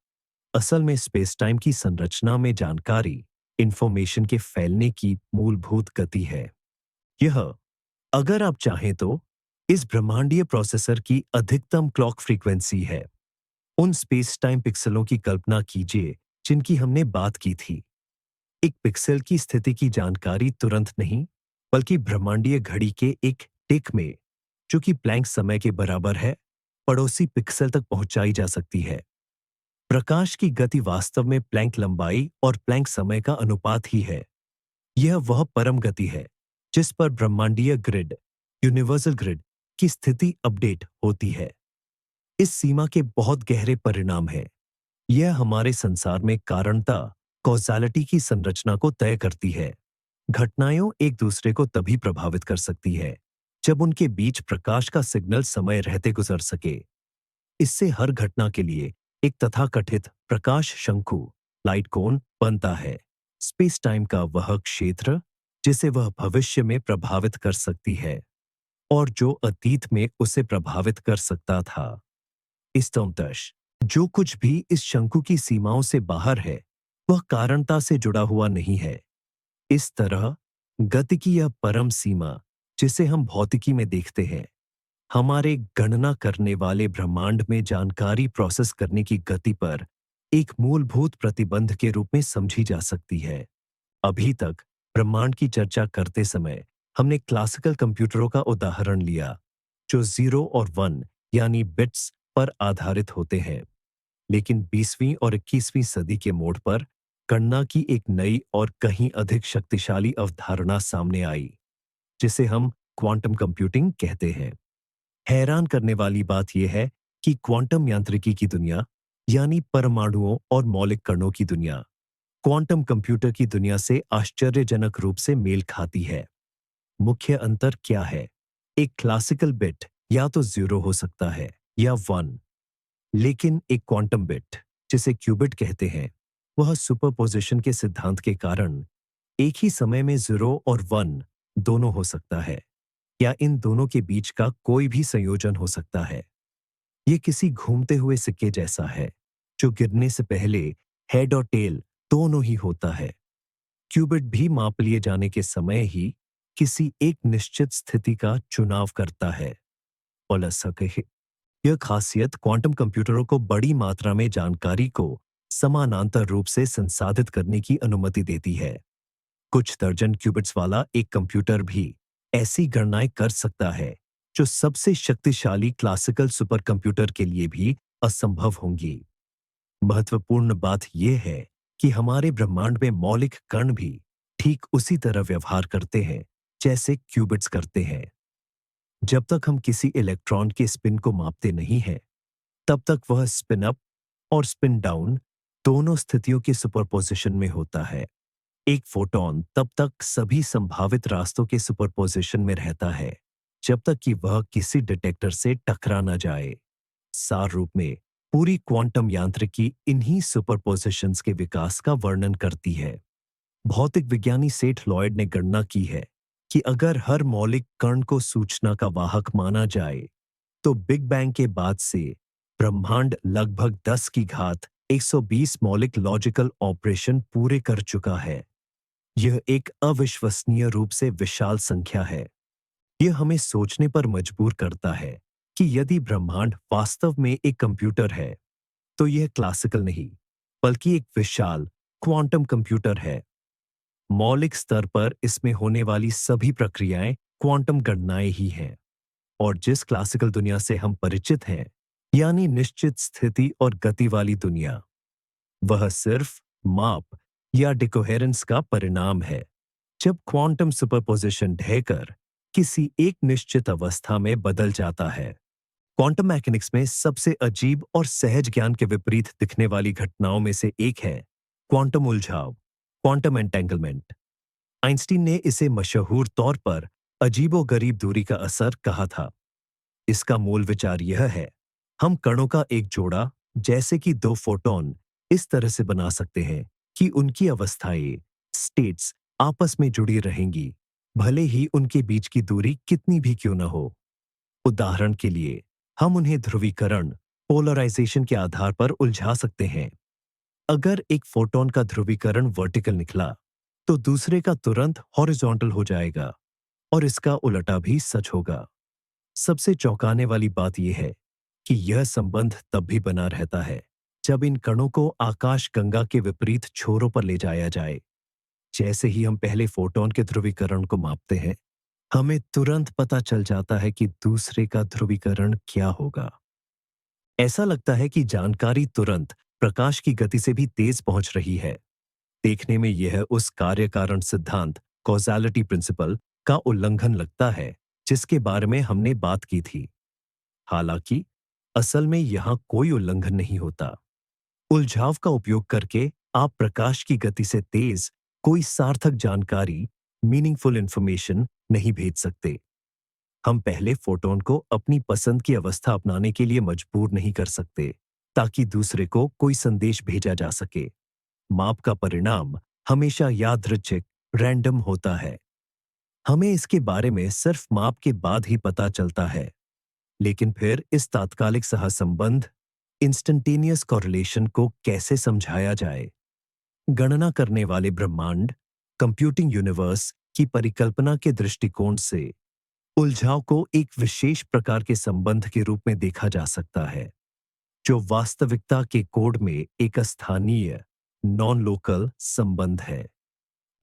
असल में स्पेस टाइम की संरचना में जानकारी, इंफॉर्मेशन के फैलने की मूलभूत गति है। यह, अगर आप चाहें तो, इस ब्रह्मांडीय प्रोसेसर की अधिकतम क्लॉक फ्रीक्वेंसी है। उन स्पेस टाइम पिक्सलों की कल्पना कीजिए जिनकी हमने बात की थी। एक पिक्सेल की स्थिति की जानकारी तुरंत नहीं, बल्कि ब्रह्मांडीय घड़ी के एक टिक में, जो कि प्लैंक समय के बराबर है, पड़ोसी पिक्सेल तक पहुंचाई जा सकती है। प्रकाश की गति वास्तव में प्लैंक लंबाई और प्लैंक समय का अनुपात ही है। यह वह परम गति है जिस पर ब्रह्मांडीय ग्रिड, यूनिवर्सल ग्रिड की स्थिति अपडेट होती है। इस सीमा के बहुत गहरे परिणाम हैं। यह हमारे संसार में कारणता, कॉज़ैलिटी की संरचना को तय करती है। घटनाएं एक दूसरे को तभी प्रभावित कर सकती है जब उनके बीच प्रकाश का सिग्नल समय रहते गुजर सके। इससे हर घटना के लिए एक तथाकथित प्रकाश शंकु, लाइट कोन बनता है। स्पेस टाइम का वह क्षेत्र जिसे वह भविष्य में प्रभावित कर सकती है और जो अतीत में उसे प्रभावित कर सकता था। स्तोमतश, जो कुछ भी इस शंकु की सीमाओं से बाहर है, वह कारणता से जुड़ा हुआ नहीं है। इस तरह गति की यह परम सीमा, जिसे हम भौतिकी में देखते हैं, हमारे गणना करने वाले ब्रह्मांड में जानकारी प्रोसेस करने की गति पर एक मूलभूत प्रतिबंध के रूप में समझी जा सकती है। अभी तक ब्रह्मांड की चर्चा करते समय हमने क्लासिकल कंप्यूटरों का उदाहरण लिया, जो 0 और 1 यानी बिट्स पर आधारित होते हैं। लेकिन 20वीं और 21वीं सदी के मोड़ पर गणना की एक नई और कहीं अधिक शक्तिशाली अवधारणा सामने आई, जिसे हम क्वांटम कंप्यूटिंग कहते हैं। हैरान करने वाली बात यह है कि क्वांटम यांत्रिकी की दुनिया, यानी परमाणुओं और मौलिक कणों की दुनिया, क्वांटम कंप्यूटर की दुनिया से आश्चर्यजनक रूप से मेल खाती है। मुख्य अंतर क्या है? एक क्लासिकल बिट या तो 0 हो सकता है या 1, लेकिन एक क्वांटम बिट, जिसे क्यूबिट कहते हैं, वह सुपरपोजिशन के सिद्धांत के कारण एक ही समय में 0 और 1 दोनों हो सकता है, या इन दोनों के बीच का कोई भी संयोजन हो सकता है। ये किसी घूमते हुए सिक्के जैसा है, जो गिरने से पहले हेड और टेल दोनों ही होता है। क्यूबिट भी माप लिए जाने के समय ही किसी एक निश्चित स्थिति का चुनाव करता है। यह खासियत क्वांटम कंप्यूटरों को बड़ी मात्रा में जानकारी को समानांतर रूप से संसाधित करने की अनुमति देती है। कुछ दर्जन क्यूबिट्स वाला एक कंप्यूटर भी ऐसी गणनाएं कर सकता है जो सबसे शक्तिशाली क्लासिकल सुपर कंप्यूटर के लिए भी असंभव होंगी। महत्वपूर्ण बात यह है कि हमारे ब्रह्मांड में मौलिक कण भी ठीक उसी तरह व्यवहार करते हैं जैसे क्यूबिट्स करते हैं। जब तक हम किसी इलेक्ट्रॉन के स्पिन को मापते नहीं हैं, तब तक वह स्पिन अप और स्पिन डाउन दोनों स्थितियों की सुपरपोजिशन में होता है। एक फोटॉन तब तक सभी संभावित रास्तों के सुपरपोजिशन में रहता है जब तक कि वह किसी डिटेक्टर से टकरा न जाए। सार रूप में पूरी क्वांटम यांत्रिकी इन्हीं सुपरपोजिशंस के विकास का वर्णन करती है। भौतिक विज्ञानी सेठ लॉयड ने गणना की है कि अगर हर मौलिक कण को सूचना का वाहक माना जाए, तो बिग बैंग के बाद से ब्रह्मांड लगभग 10 की घात 120 मौलिक लॉजिकल ऑपरेशन पूरे कर चुका है। यह एक अविश्वसनीय रूप से विशाल संख्या है। यह हमें सोचने पर मजबूर करता है कि यदि ब्रह्मांड वास्तव में एक कंप्यूटर है, तो यह क्लासिकल नहीं, बल्कि एक विशाल क्वांटम कंप्यूटर है। मौलिक स्तर पर इसमें होने वाली सभी प्रक्रियाएं क्वांटम गणनाएं ही हैं, और जिस क्लासिकल दुनिया से हम परिचित हैं, यानी निश्चित स्थिति और गति वाली दुनिया, वह सिर्फ माप या डिकोहेरेंस का परिणाम है। जब क्वांटम सुपरपोजिशन ढहकर किसी एक निश्चित अवस्था में बदल जाता है। क्वांटम मैकेनिक्स में सबसे अजीब और सहज ज्ञान के विपरीत दिखने वाली घटनाओं में से एक है क्वांटम उलझाव, क्वांटम एंटेंगलमेंट। आइंस्टीन ने इसे मशहूर तौर पर अजीबोगरीब दूरी का असर कहा था। इसका मूल विचार यह है, हम कणों का एक जोड़ा, जैसे कि दो फोटॉन, इस तरह से बना सकते हैं कि उनकी अवस्थाएं, स्टेट्स, आपस में जुड़ी रहेंगी, भले ही उनके बीच की दूरी कितनी भी क्यों न हो। उदाहरण के लिए, हम उन्हें ध्रुवीकरण, पोलराइजेशन के आधार पर उलझा सकते हैं। अगर एक फोटॉन का ध्रुवीकरण वर्टिकल निकला, तो दूसरे का तुरंत हॉरिजॉन्टल हो जाएगा, और इसका उलटा भी सच होगा। सबसे चौंकाने वाली बात यह है कि यह संबंध तब भी बना रहता है जब इन कणों को आकाश गंगा के विपरीत छोरों पर ले जाया जाए। जैसे ही हम पहले फोटॉन के ध्रुवीकरण को मापते हैं, हमें तुरंत पता चल जाता है कि दूसरे का ध्रुवीकरण क्या होगा। ऐसा लगता है कि जानकारी तुरंत प्रकाश की गति से भी तेज पहुंच रही है। देखने में यह उस कार्य कारण सिद्धांत, कॉज़ैलिटी प्रिंसिपल, का उल्लंघन लगता है जिसके बारे में हमने बात की थी। हालांकि असल में यहां कोई उल्लंघन नहीं होता। उलझाव का उपयोग करके आप प्रकाश की गति से तेज कोई सार्थक जानकारी, मीनिंगफुल इंफॉर्मेशन, नहीं भेज सकते। हम पहले फोटोन को अपनी पसंद की अवस्था अपनाने के लिए मजबूर नहीं कर सकते, ताकि दूसरे को कोई संदेश भेजा जा सके। माप का परिणाम हमेशा यादृच्छिक, रैंडम होता है। हमें इसके बारे में सिर्फ माप के बाद ही पता चलता है। लेकिन फिर इस तात्कालिक सहसंबंध, इंस्टेंटेनियस कॉरिलेशन को कैसे समझाया जाए? गणना करने वाले ब्रह्मांड, कंप्यूटिंग यूनिवर्स की परिकल्पना के दृष्टिकोण से उलझाव को एक विशेष प्रकार के संबंध के रूप में देखा जा सकता है, जो वास्तविकता के कोड में एक स्थानीय, नॉन लोकल संबंध है।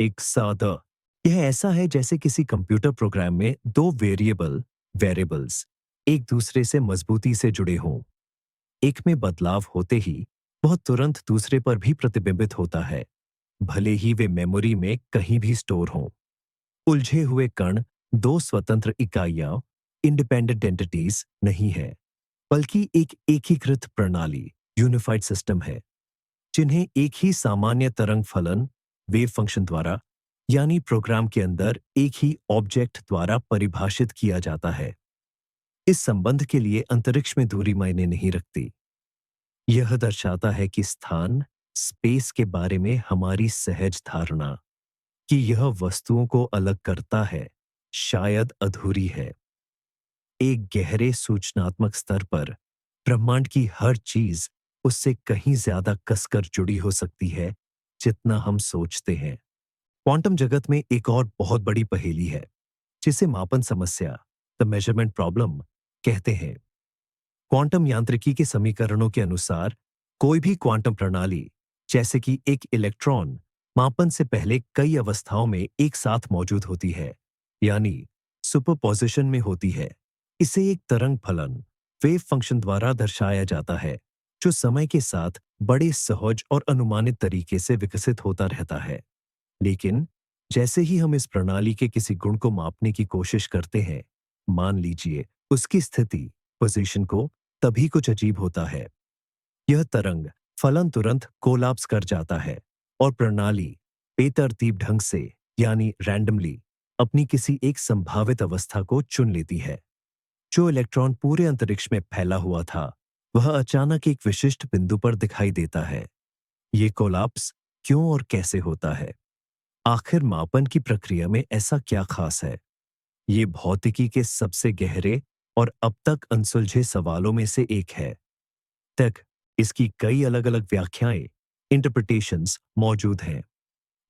एक सादा, यह ऐसा है जैसे किसी कंप्यूटर प्रोग्राम में दो वेरिएबल्स एक दूसरे से मजबूती से जुड़े हों। एक में बदलाव होते ही वह तुरंत दूसरे पर भी प्रतिबिंबित होता है, भले ही वे मेमोरी में कहीं भी स्टोर हों। उलझे हुए कण दो स्वतंत्र इकाइयां, इंडिपेंडेंट एंटिटीज नहीं है, बल्कि एक एकीकृत प्रणाली, यूनिफाइड सिस्टम है, जिन्हें एक ही सामान्य तरंग फलन, वेव फंक्शन द्वारा, यानी प्रोग्राम के अंदर एक ही ऑब्जेक्ट द्वारा परिभाषित किया जाता है। इस संबंध के लिए अंतरिक्ष में दूरी मायने नहीं रखती। यह दर्शाता है कि स्थान, स्पेस के बारे में हमारी सहज धारणा कि यह वस्तुओं को अलग करता है, शायद अधूरी है। एक गहरे सूचनात्मक स्तर पर ब्रह्मांड की हर चीज उससे कहीं ज्यादा कसकर जुड़ी हो सकती है जितना हम सोचते हैं। क्वांटम जगत में एक और बहुत बड़ी पहेली है, जिसे मापन समस्या, द मेजरमेंट प्रॉब्लम, कहते हैं। क्वांटम यांत्रिकी के समीकरणों के अनुसार कोई भी क्वांटम प्रणाली, जैसे कि एक इलेक्ट्रॉन, मापन से पहले कई अवस्थाओं में एक साथ मौजूद होती है, यानी सुपरपोजिशन में होती है। इसे एक तरंग फलन, वेव फंक्शन द्वारा दर्शाया जाता है, जो समय के साथ बड़े सहज और अनुमानित तरीके से विकसित होता रहता है। लेकिन जैसे ही हम इस प्रणाली के किसी गुण को मापने की कोशिश करते हैं, मान लीजिए उसकी स्थिति, पोजीशन को, तभी कुछ अजीब होता है। यह तरंग फलन तुरंत कोलैप्स कर जाता है और प्रणाली बेतरतीब ढंग से, यानी रैंडमली, अपनी किसी एक संभावित अवस्था को चुन लेती है। जो इलेक्ट्रॉन पूरे अंतरिक्ष में फैला हुआ था, वह अचानक एक विशिष्ट बिंदु पर दिखाई देता है। ये कोलैप्स क्यों और कैसे होता है? आखिर मापन की प्रक्रिया में ऐसा क्या खास है? ये भौतिकी के सबसे गहरे और अब तक अनसुलझे सवालों में से एक है। तक इसकी कई अलग-अलग व्याख्याएं, इंटरप्रिटेशंस मौजूद हैं।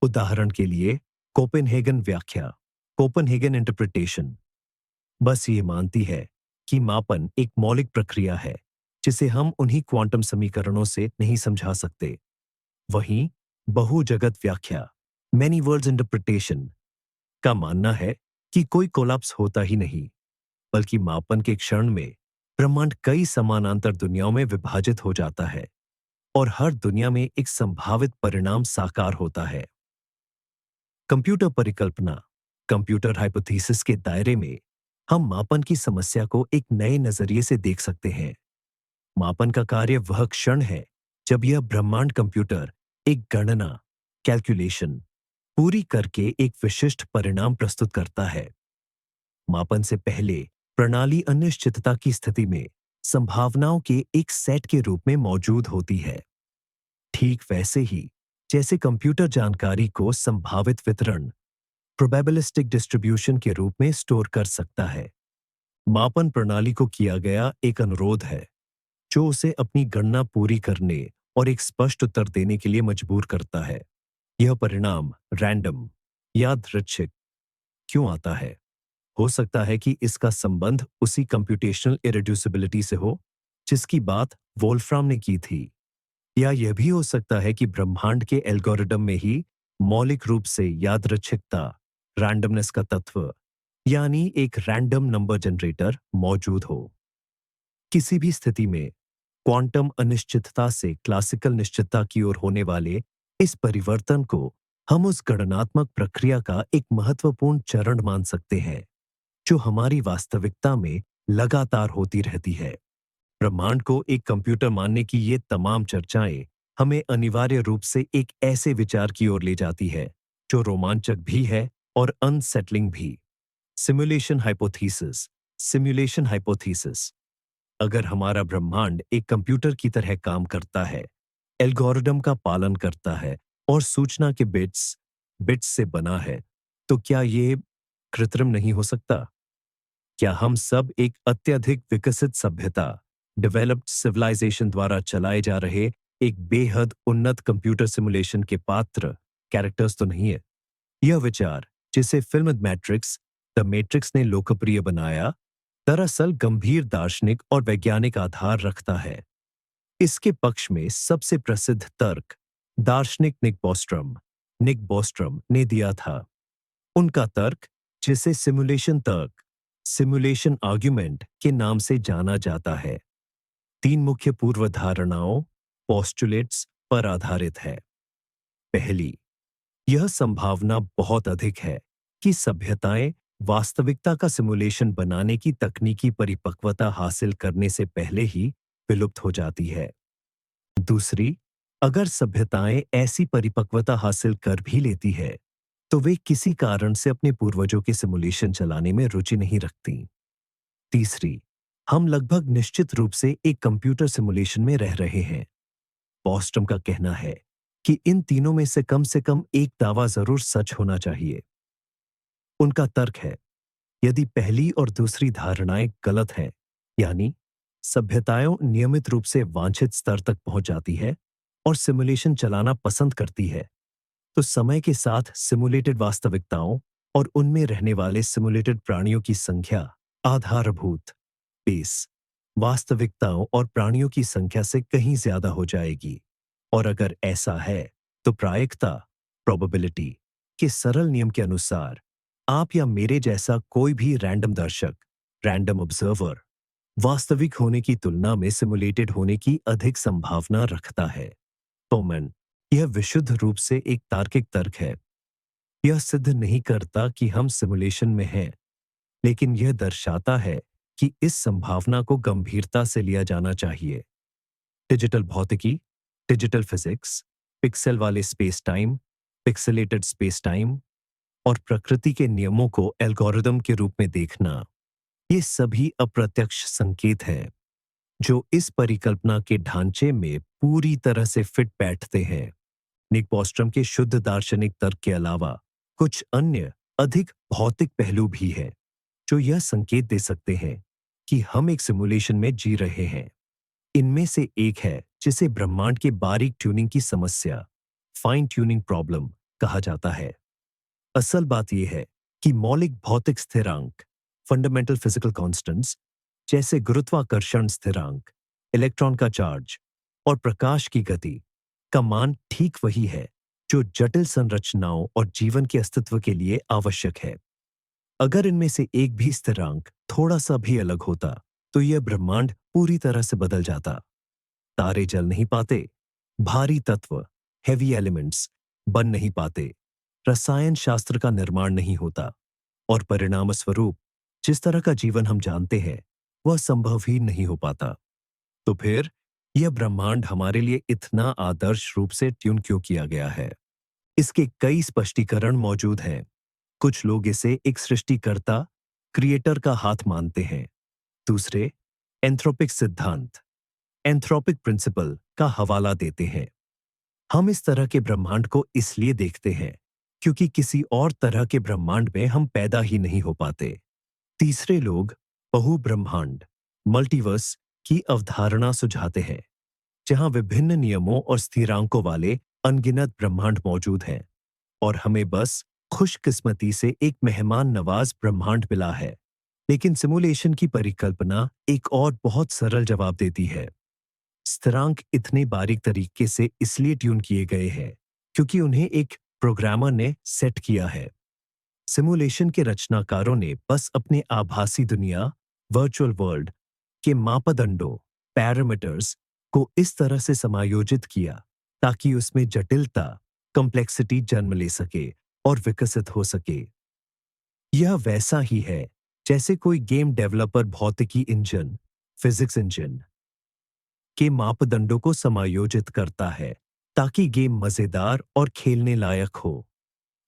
उदाहरण के लिए, कोपेनहेगन व्याख्या, कोपेनहेगन इंटरप्रिटेशन, बस ये मानती है कि मापन एक मौलिक प्रक्रिया है जिसे हम उन्हीं क्वांटम समीकरणों से नहीं समझा सकते। वहीं बहुजगत व्याख्या, मैनी वर्ल्ड्स इंटरप्रिटेशन, का मानना है कि कोई कोलैप्स होता ही नहीं, बल्कि मापन के क्षण में ब्रह्मांड कई समानांतर दुनियाओं में विभाजित हो जाता है और हर दुनिया में एक संभावित परिणाम साकार होता है। कंप्यूटर परिकल्पना, कंप्यूटर हाइपोथेसिस के दायरे में हम मापन की समस्या को एक नए नजरिए से देख सकते हैं। मापन का कार्य वह क्षण है जब यह ब्रह्मांड कंप्यूटर एक गणना, कैलकुलेशन, पूरी करके एक विशिष्ट परिणाम प्रस्तुत करता है। मापन से पहले प्रणाली अनिश्चितता की स्थिति में संभावनाओं के एक सेट के रूप में मौजूद होती है। ठीक वैसे ही जैसे कंप्यूटर जानकारी को संभावित वितरण प्रोबेबिलिस्टिक डिस्ट्रीब्यूशन के रूप में स्टोर कर सकता है, मापन प्रणाली को किया गया एक अनुरोध है जो उसे अपनी गणना पूरी करने और एक स्पष्ट उत्तर देने के लिए मजबूर करता है। यह परिणाम रैंडम, यादृच्छिक क्यों आता है? हो सकता है कि इसका संबंध उसी कंप्यूटेशनल इरेड्यूसिबिलिटी से हो जिसकी बात वोल्फ्राम ने की थी, या यह भी हो सकता है कि ब्रह्मांड के एल्गोरिदम में ही मौलिक रूप से यादृच्छिकता, रैंडमनेस का तत्व, यानी एक रैंडम नंबर जनरेटर मौजूद हो। किसी भी स्थिति में क्वांटम अनिश्चितता से क्लासिकल निश्चितता की ओर होने वाले इस परिवर्तन को हम उस गणनात्मक प्रक्रिया का एक महत्वपूर्ण चरण मान सकते हैं जो हमारी वास्तविकता में लगातार होती रहती है। ब्रह्मांड को एक कंप्यूटर मानने की ये तमाम चर्चाएं हमें अनिवार्य रूप से एक ऐसे विचार की ओर ले जाती है जो रोमांचक भी है और अनसेटलिंग भी। Simulation hypothesis. Simulation hypothesis. अगर हमारा ब्रह्मांड एक कंप्यूटर की तरह काम करता है, एल्गोरिदम का पालन करता है और सूचना के बिट्स बिट्स से बना है, तो क्या ये कृत्रिम नहीं हो सकता? क्या हम सब एक अत्यधिक विकसित सभ्यता, डेवलप्ड सिविलाइजेशन द्वारा चलाए जा रहे एक बेहद उन्नत कंप्यूटर सिमुलेशन के पात्र, कैरेक्टर्स तो नहीं है? यह विचार, जिसे फिल्म द मैट्रिक्स ने लोकप्रिय बनाया, दरअसल गंभीर दार्शनिक और वैज्ञानिक आधार रखता है। इसके पक्ष में सबसे प्रसिद्ध तर्क दार्शनिक निक बोस्ट्रम ने दिया था। उनका तर्क, जिसे सिमुलेशन तर्क, सिमुलेशन आर्ग्यूमेंट के नाम से जाना जाता है, 3 मुख्य पूर्वधारणाओं, पोस्टुलेट्स पर आधारित है। पहली, यह संभावना बहुत अधिक है कि सभ्यताएं वास्तविकता का सिमुलेशन बनाने की तकनीकी परिपक्वता हासिल करने से पहले ही विलुप्त हो जाती है। दूसरी, अगर सभ्यताएं ऐसी परिपक्वता हासिल कर भी लेती है तो वे किसी कारण से अपने पूर्वजों के सिमुलेशन चलाने में रुचि नहीं रखती। तीसरी, हम लगभग निश्चित रूप से एक कंप्यूटर सिमुलेशन में रह रहे हैं। बॉस्ट्रम का कहना है कि इन तीनों में से कम एक दावा जरूर सच होना चाहिए। उनका तर्क है, यदि पहली और दूसरी धारणाएं गलत हैं, यानी सभ्यताएं नियमित रूप से वांछित स्तर तक पहुंच जाती है और सिमुलेशन चलाना पसंद करती है, तो समय के साथ सिमुलेटेड वास्तविकताओं और उनमें रहने वाले सिमुलेटेड प्राणियों की संख्या आधारभूत बेस वास्तविकताओं और प्राणियों की संख्या से कहीं ज्यादा हो जाएगी। और अगर ऐसा है तो प्रायिकता प्रोबेबिलिटी के सरल नियम के अनुसार आप या मेरे जैसा कोई भी रैंडम दर्शक, रैंडम ऑब्जर्वर, वास्तविक होने की तुलना में सिमुलेटेड होने की अधिक संभावना रखता है। तोमन, यह विशुद्ध रूप से एक तार्किक तर्क है। यह सिद्ध नहीं करता कि हम सिमुलेशन में हैं, लेकिन यह दर्शाता है कि इस संभावना को गंभीरता से लिया जाना चाहिए। डिजिटल भौतिकी, डिजिटल फिजिक्स, पिक्सेल वाले space time, pixelated space time और प्रकृति के नियमों को एल्गोरिदम के रूप में देखना, ये सभी अप्रत्यक्ष संकेत हैं जो इस परिकल्पना के ढांचे में पूरी तरह से फिट बैठते हैं। निक बॉस्ट्रम के शुद्ध दार्शनिक तर्क के अलावा कुछ अन्य अधिक भौतिक पहलू भी हैं जो यह संकेत दे सकते हैं कि हम एक सिमुलेशन में जी रहे हैं। इनमें से एक है जिसे ब्रह्मांड के बारीक ट्यूनिंग की समस्या, फाइन ट्यूनिंग प्रॉब्लम, कहा जाता है। असल बात यह है कि मौलिक भौतिक स्थिरांक, फंडामेंटल फिजिकल कांस्टेंट्स, जैसे गुरुत्वाकर्षण स्थिरांक, इलेक्ट्रॉन का चार्ज और प्रकाश की गति का मान ठीक वही है जो जटिल संरचनाओं और जीवन के अस्तित्व के लिए आवश्यक है। अगर इनमें से एक भी स्थिरांक थोड़ा सा भी अलग होता तो यह ब्रह्मांड पूरी तरह से बदल जाता। तारे जल नहीं पाते, भारी तत्व, हेवी एलिमेंट्स बन नहीं पाते, रसायन शास्त्र का निर्माण नहीं होता और परिणाम स्वरूप जिस तरह का जीवन हम जानते हैं वह संभव ही नहीं हो पाता। तो फिर यह ब्रह्मांड हमारे लिए इतना आदर्श रूप से ट्यून क्यों किया गया है? इसके कई स्पष्टीकरण मौजूद हैं। कुछ लोग इसे एक सृष्टिकर्ता, क्रिएटर का हाथ मानते हैं। दूसरे एंथ्रोपिक सिद्धांत, एंथ्रोपिक प्रिंसिपल का हवाला देते हैं। हम इस तरह के ब्रह्मांड को इसलिए देखते हैं क्योंकि किसी और तरह के ब्रह्मांड में हम पैदा ही नहीं हो पाते। तीसरे लोग बहु ब्रह्मांड, मल्टीवर्स की अवधारणा सुझाते हैं, जहां विभिन्न नियमों और स्थिरांकों वाले अनगिनत ब्रह्मांड मौजूद हैं और हमें बस खुशकिस्मती से एक मेहमान नवाज ब्रह्मांड मिला है। लेकिन सिमुलेशन की परिकल्पना एक और बहुत सरल जवाब देती है। स्थिरांक इतने बारीक तरीके से इसलिए ट्यून किए गए हैं क्योंकि उन्हें एक प्रोग्रामर ने सेट किया है। सिमुलेशन के रचनाकारों ने बस अपने आभासी दुनिया, वर्चुअल वर्ल्ड के मापदंडों, पैरामीटर्स को इस तरह से समायोजित किया ताकि उसमें जटिलता, कॉम्प्लेक्सिटी जन्म ले सके और विकसित हो सके। यह वैसा ही है जैसे कोई गेम डेवलपर भौतिकी इंजन, फिजिक्स इंजन के मापदंडों को समायोजित करता है ताकि गेम मजेदार और खेलने लायक हो।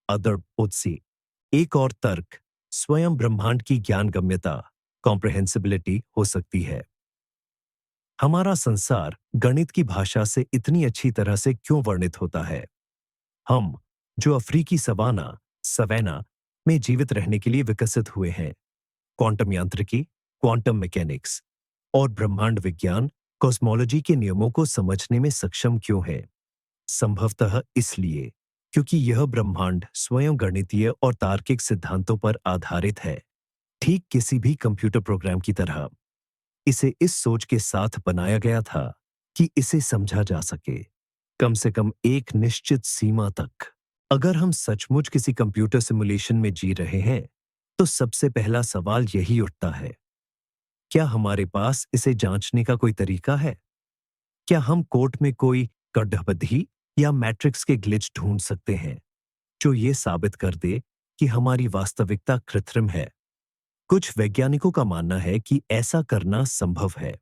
अदर उत्सी एक और तर्क स्वयं ब्रह्मांड की ज्ञानगम्यता, कॉम्प्रहेंसिबिलिटी हो सकती है। हमारा संसार गणित की भाषा से इतनी अच्छी तरह से क्यों वर्णित होता है? हम, जो अफ्रीकी सवैना में जीवित रहने के लिए विकसित हुए हैं, क्वांटम यांत्रिकी, क्वांटम मैकेनिक्स और ब्रह्मांड विज्ञान, कॉस्मोलॉजी के नियमों को समझने में सक्षम क्यों है? संभवतः इसलिए क्योंकि यह ब्रह्मांड स्वयं गणितीय और तार्किक सिद्धांतों पर आधारित है, ठीक किसी भी कंप्यूटर प्रोग्राम की तरह। इसे इस सोच के साथ बनाया गया था कि इसे समझा जा सके, कम से कम एक निश्चित सीमा तक। अगर हम सचमुच किसी कंप्यूटर सिमुलेशन में जी रहे हैं, तो सबसे पहला सवाल यही उठता है, क्या हमारे पास इसे जांचने का कोई तरीका है? क्या हम कोर्ट में कोई गड्ढाबद्धी या मैट्रिक्स के ग्लिच ढूंढ सकते हैं जो ये साबित कर दे कि हमारी वास्तविकता कृत्रिम है? कुछ वैज्ञानिकों का मानना है कि ऐसा करना संभव है।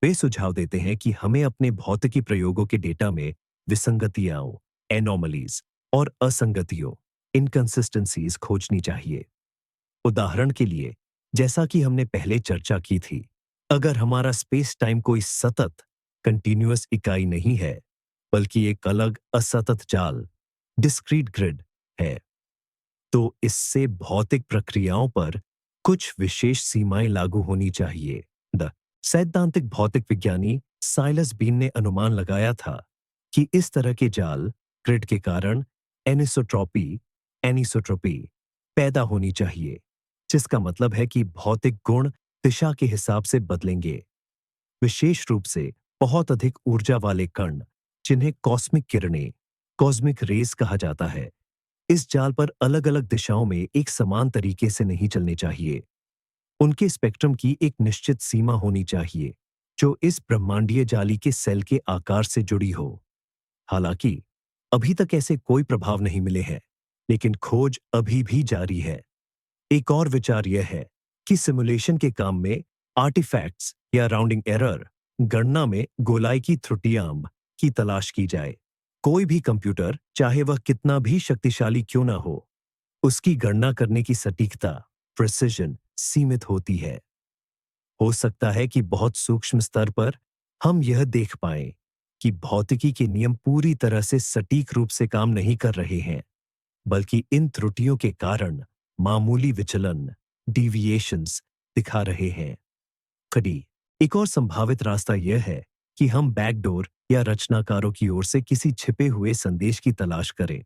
वे सुझाव देते हैं कि हमें अपने भौतिकी प्रयोगों के डेटा में विसंगतियां, एनोमलीज और असंगतियों, इनकंसिस्टेंसीज खोजनी चाहिए। उदाहरण के लिए, जैसा कि हमने पहले चर्चा की थी, अगर हमारा स्पेस टाइम कोई सतत, कंटीन्यूअस इकाई नहीं है, बल्कि एक अलग असतत जाल, डिस्क्रीट ग्रिड है, तो इससे भौतिक प्रक्रियाओं पर कुछ विशेष सीमाएं लागू होनी चाहिए। द सैद्धांतिक भौतिक विज्ञानी साइलस बीन ने अनुमान लगाया था कि इस तरह के जाल, ग्रिड के कारण एनिसोट्रॉपी पैदा होनी चाहिए, जिसका मतलब है कि भौतिक गुण दिशा के हिसाब से बदलेंगे। विशेष रूप से बहुत अधिक ऊर्जा वाले कण, जिन्हें कॉस्मिक किरणें, कॉस्मिक रेज कहा जाता है, इस जाल पर अलग-अलग दिशाओं में एक समान तरीके से नहीं चलने चाहिए। उनके स्पेक्ट्रम की एक निश्चित सीमा होनी चाहिए, जो इस ब्रह्मांडीय जाली के सेल के आकार से जुड़ी हो। हालांकि अभी तक ऐसे कोई प्रभाव नहीं मिले हैं, लेकिन खोज अभी भी जारी है। एक और विचार यह है कि सिमुलेशन के काम में आर्टिफैक्ट्स या राउंडिंग एरर, गणना में गोलाई की त्रुटियां की तलाश की जाए। कोई भी कंप्यूटर, चाहे वह कितना भी शक्तिशाली क्यों ना उसकी गणना करने की सटीकता, प्रिसिजन सीमित होती है। हो सकता है कि बहुत सूक्ष्म स्तर पर हम यह देख पाएं कि भौतिकी के नियम पूरी तरह से सटीक रूप से काम नहीं कर रहे हैं, बल्कि इन त्रुटियों के कारण मामूली विचलन, डिविएशंस दिखा रहे हैं। खड़ी एक और संभावित रास्ता यह है कि हम बैकडोर या रचनाकारों की ओर से किसी छिपे हुए संदेश की तलाश करें।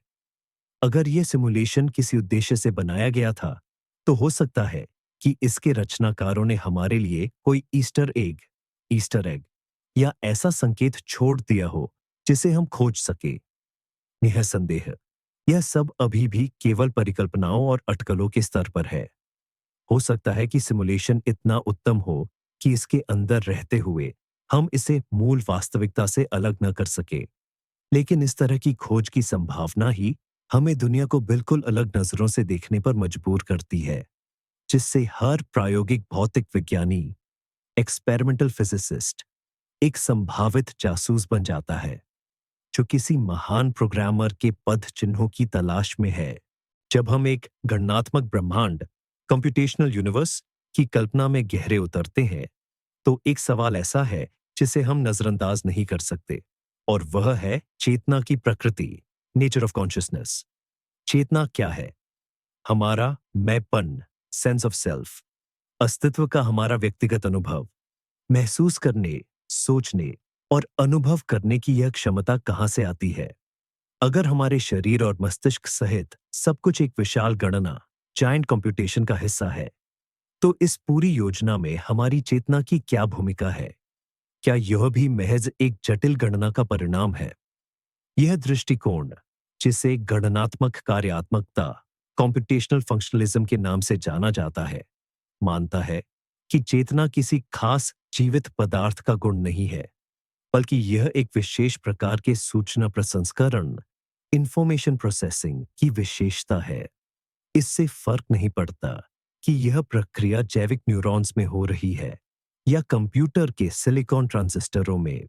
अगर यह सिमुलेशन किसी उद्देश्य से बनाया गया था, तो हो सकता है कि इसके रचनाकारों ने हमारे लिए कोई ईस्टर एग या ऐसा संकेत छोड़ दिया हो जिसे हम खोज सके। निःसंदेह यह सब अभी भी केवल परिकल्पनाओं और अटकलों के स्तर पर है। हो सकता है कि सिमुलेशन इतना उत्तम हो कि इसके अंदर रहते हुए हम इसे मूल वास्तविकता से अलग न कर सके। लेकिन इस तरह की खोज की संभावना ही हमें दुनिया को बिल्कुल अलग नजरों से देखने पर मजबूर करती है, जिससे हर प्रायोगिक भौतिक विज्ञानी, एक्सपेरिमेंटल फिजिसिस्ट, एक संभावित जासूस बन जाता है। जो किसी महान प्रोग्रामर के पद चिन्हों की तलाश में है। जब हम एक गणनात्मक ब्रह्मांड, कंप्यूटेशनल यूनिवर्स की कल्पना में गहरे उतरते हैं, तो एक सवाल ऐसा है जिसे हम नजरअंदाज नहीं कर सकते, और वह है चेतना की प्रकृति, नेचर ऑफ कॉन्शियसनेस। चेतना क्या है? हमारा मैंपन, सेंस ऑफ सेल्फ, अस्तित्व का हमारा व्यक्तिगत अनुभव, महसूस करने, सोचने और अनुभव करने की यह क्षमता कहां से आती है? अगर हमारे शरीर और मस्तिष्क सहित सब कुछ एक विशाल गणना, जायंट कंप्यूटेशन का हिस्सा है, तो इस पूरी योजना में हमारी चेतना की क्या भूमिका है? क्या यह भी महज एक जटिल गणना का परिणाम है? यह दृष्टिकोण, जिसे गणनात्मक कार्यात्मकता, कॉम्प्यूटेशनल फंक्शनलिज्म के नाम से जाना जाता है, मानता है कि चेतना किसी खास जीवित पदार्थ का गुण नहीं है, बल्कि यह एक विशेष प्रकार के सूचना प्रसंस्करण, इंफॉर्मेशन प्रोसेसिंग की विशेषता है। इससे फर्क नहीं पड़ता कि यह प्रक्रिया जैविक न्यूरॉन्स में हो रही है या कंप्यूटर के सिलिकॉन ट्रांजिस्टरों में।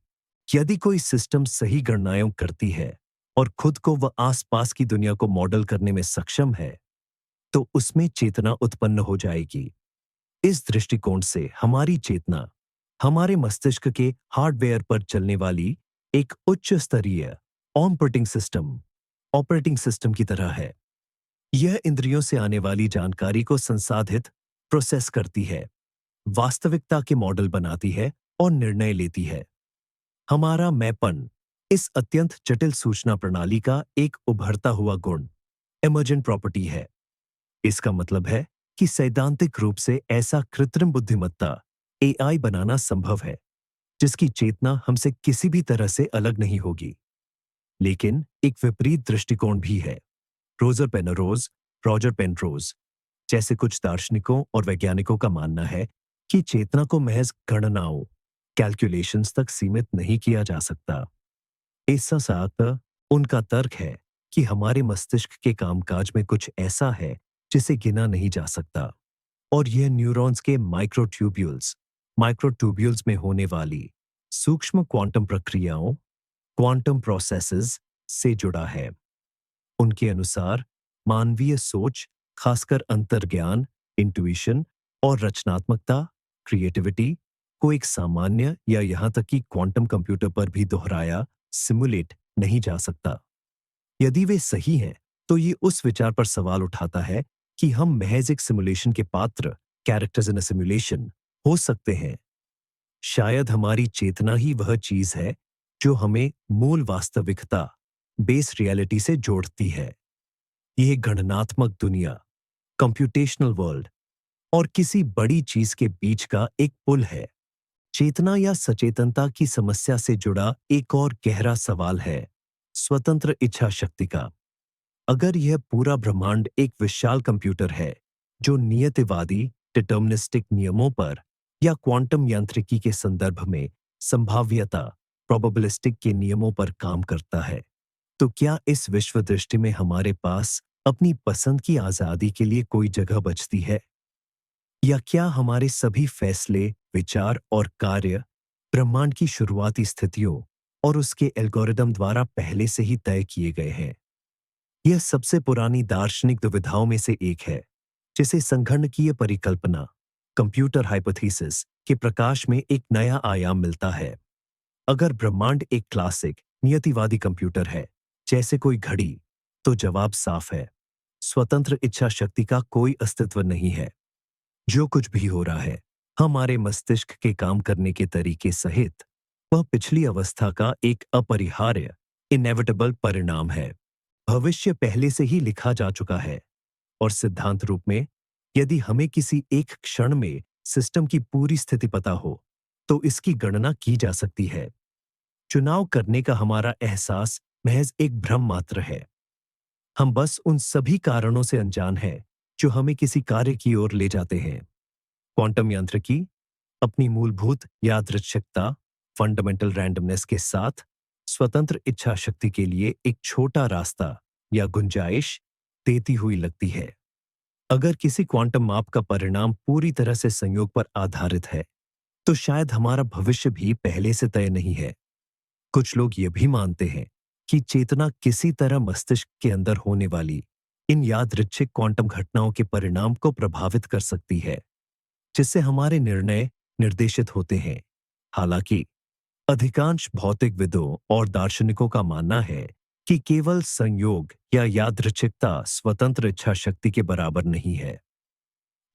यदि कोई सिस्टम सही गणनाएं करती है और खुद को व आसपास की दुनिया को मॉडल करने में सक्षम है, तो उसमें चेतना उत्पन्न हो जाएगी। इस दृष्टिकोण से हमारी चेतना हमारे मस्तिष्क के हार्डवेयर पर चलने वाली एक उच्च स्तरीय ऑपरेटिंग सिस्टम की तरह है। यह इंद्रियों से आने वाली जानकारी को संसाधित, प्रोसेस करती है, वास्तविकता के मॉडल बनाती है और निर्णय लेती है। हमारा मैंपन इस अत्यंत जटिल सूचना प्रणाली का एक उभरता हुआ गुण, इमर्जेंट प्रॉपर्टी है। इसका मतलब है कि सैद्धांतिक रूप से ऐसा कृत्रिम बुद्धिमत्ता, एआई बनाना संभव है, जिसकी चेतना हमसे किसी भी तरह से अलग नहीं होगी। लेकिन एक विपरीत दृष्टिकोण भी है। रॉजर पेनरोज जैसे कुछ दार्शनिकों और वैज्ञानिकों का मानना है कि चेतना को महज गणनाओं, कैलकुलेशंस तक सीमित नहीं किया जा सकता। इसका साथ उनका तर्क है कि हमारे मस्तिष्क के कामकाज में कुछ ऐसा है जिसे गिना नहीं जा सकता, और यह न्यूरॉन्स के माइक्रोट्यूब्यूल्स में होने वाली सूक्ष्म क्वांटम प्रक्रियाओं, क्वांटम प्रोसेसेस से जुड़ा है। उनके अनुसार मानवीय सोच, खासकर अंतर्ज्ञान, इंट्यूइशन और रचनात्मकता, क्रिएटिविटी को एक सामान्य या यहां तक कि क्वांटम कंप्यूटर पर भी दोहराया, सिमुलेट नहीं जा सकता। यदि वे सही हैं, तो ये उस विचार पर सवाल उठाता है कि हम महज एक सिमुलेशन के पात्र, कैरेक्टर्स इन अ सिमुलेशन, हो सकते हैं। शायद हमारी चेतना ही वह चीज है जो हमें मूल वास्तविकता, बेस रियलिटी से जोड़ती है। यह गणनात्मक दुनिया, कंप्यूटेशनल वर्ल्ड और किसी बड़ी चीज के बीच का एक पुल है। चेतना या सचेतनता की समस्या से जुड़ा एक और गहरा सवाल है स्वतंत्र इच्छा शक्ति का। अगर यह पूरा ब्रह्मांड एक विशाल कंप्यूटर है जो नियतिवादी, डिटर्मिनिस्टिक नियमों पर या क्वांटम यांत्रिकी के संदर्भ में संभाव्यता, प्रोबेबिलिस्टिक के नियमों पर काम करता है, तो क्या इस विश्व दृष्टि में हमारे पास अपनी पसंद की आजादी के लिए कोई जगह बचती है? या क्या हमारे सभी फैसले, विचार और कार्य ब्रह्मांड की शुरुआती स्थितियों और उसके एल्गोरिदम द्वारा पहले से ही तय किए गए हैं? यह सबसे पुरानी दार्शनिक दुविधाओं में से एक है, जिसे संगणकीय परिकल्पना, कंप्यूटर हाइपोथेसिस के प्रकाश में एक नया आयाम मिलता है। अगर ब्रह्मांड एक क्लासिक नियतिवादी कंप्यूटर है, जैसे कोई घड़ी, तो जवाब साफ है। स्वतंत्र इच्छा शक्ति का कोई अस्तित्व नहीं है। जो कुछ भी हो रहा है, हमारे मस्तिष्क के काम करने के तरीके सहित, वह पिछली अवस्था का एक अपरिहार्य, इनेविटेबल परिणाम है। भविष्य पहले से ही लिखा जा चुका है, और सिद्धांत रूप में, यदि हमें किसी एक क्षण में सिस्टम की पूरी स्थिति पता हो, तो इसकी गणना की जा सकती है। चुनाव करने का हमारा एहसास महज एक भ्रम मात्र है। हम बस उन सभी कारणों से अनजान हैं जो हमें किसी कार्य की ओर ले जाते हैं। क्वांटम यांत्रिकी अपनी मूलभूत यादृच्छिकता, फंडामेंटल रैंडमनेस के साथ स्वतंत्र इच्छा शक्ति के लिए एक छोटा रास्ता या गुंजाइश देती हुई लगती है। अगर किसी क्वांटम माप का परिणाम पूरी तरह से संयोग पर आधारित है, तो शायद हमारा भविष्य भी पहले से तय नहीं है। कुछ लोग ये भी मानते हैं कि चेतना किसी तरह मस्तिष्क के अंदर होने वाली इन यादृच्छिक क्वांटम घटनाओं के परिणाम को प्रभावित कर सकती है, जिससे हमारे निर्णय निर्देशित होते हैं। हालांकि अधिकांश भौतिकविदों और दार्शनिकों का मानना है कि केवल संयोग या यादृच्छिकता स्वतंत्र इच्छा शक्ति के बराबर नहीं है।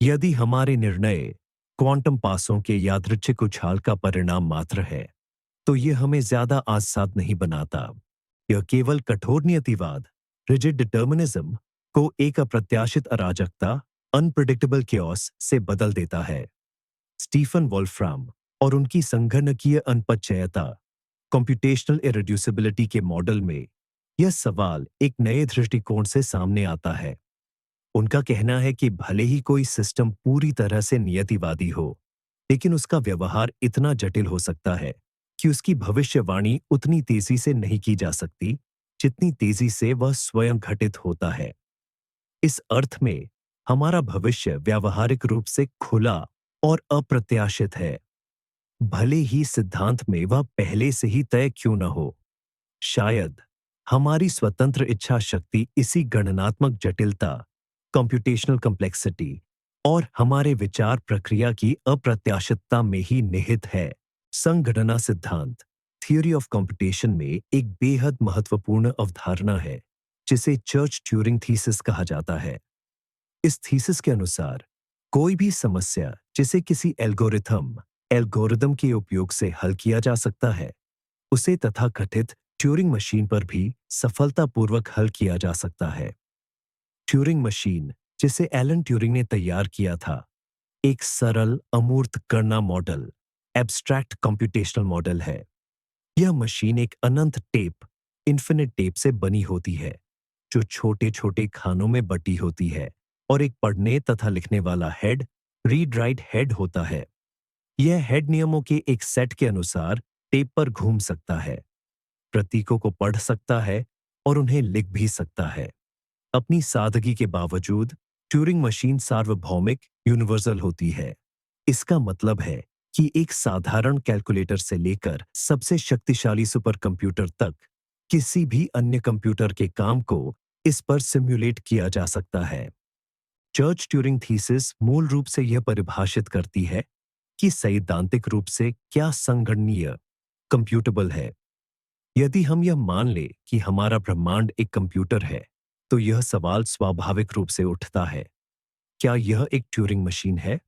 यदि हमारे निर्णय क्वांटम पासों के यादृच्छिक उछाल का परिणाम मात्र है, तो यह हमें ज्यादा आसाद नहीं बनाता। यह केवल कठोर नियतिवाद रिजिड डिटर्मिनिज्म को एक अप्रत्याशित अराजकता अनप्रिडिक्टेबल क्योस से बदल देता है। स्टीफन वोल्फ्राम और उनकी संगणकीय अनपचयता कंप्यूटेशनल इरेड्यूसिबिलिटी के मॉडल में यह सवाल एक नए दृष्टिकोण से सामने आता है। उनका कहना है कि भले ही कोई सिस्टम पूरी तरह से नियतिवादी हो, लेकिन उसका व्यवहार इतना जटिल हो सकता है कि उसकी भविष्यवाणी उतनी तेजी से नहीं की जा सकती जितनी तेजी से वह स्वयं घटित होता है। इस अर्थ में हमारा भविष्य व्यावहारिक रूप से खुला और अप्रत्याशित है, भले ही सिद्धांत में वह पहले से ही तय क्यों न हो। शायद हमारी स्वतंत्र इच्छा शक्ति इसी गणनात्मक जटिलता कंप्यूटेशनल कॉम्प्लेक्सिटी और हमारे विचार प्रक्रिया की अप्रत्याशितता में ही निहित है। संगणना सिद्धांत थियोरी ऑफ कंप्यूटेशन में एक बेहद महत्वपूर्ण अवधारणा है जिसे चर्च ट्यूरिंग थीसिस कहा जाता है। इस थीसिस के अनुसार कोई भी समस्या जिसे किसी एल्गोरिदम के उपयोग से हल किया जा सकता है, उसे तथाकथित ट्यूरिंग मशीन पर भी सफलतापूर्वक हल किया जा सकता है। ट्यूरिंग मशीन, जिसे एलन ट्यूरिंग ने तैयार किया था, एक सरल अमूर्त गणना मॉडल, एब्स्ट्रैक्ट कंप्यूटेशनल मॉडल है। यह मशीन एक अनंत इन्फिनिट टेप से बनी होती है, जो छोटे छोटे खानों में बटी होती है और एक पढ़ने तथा लिखने वाला हेड, रीड राइट हेड होता है। यह हेड नियमों के एक सेट के अनुसार टेप पर घूम सकता है, प्रतीकों को पढ़ सकता है और उन्हें लिख भी सकता है। अपनी सादगी के बावजूद ट्यूरिंग मशीन सार्वभौमिक यूनिवर्सल होती है। इसका मतलब है कि एक साधारण कैलकुलेटर से लेकर सबसे शक्तिशाली सुपर कंप्यूटर तक किसी भी अन्य कंप्यूटर के काम को इस पर सिम्युलेट किया जा सकता है। चर्च ट्यूरिंग थीसिस मूल रूप से यह परिभाषित करती है कि सैद्धांतिक रूप से क्या संगणनीय कंप्यूटेबल है। यदि हम यह मान ले कि हमारा ब्रह्मांड एक कंप्यूटर है, तो यह सवाल स्वाभाविक रूप से उठता है, क्या यह एक ट्यूरिंग मशीन है?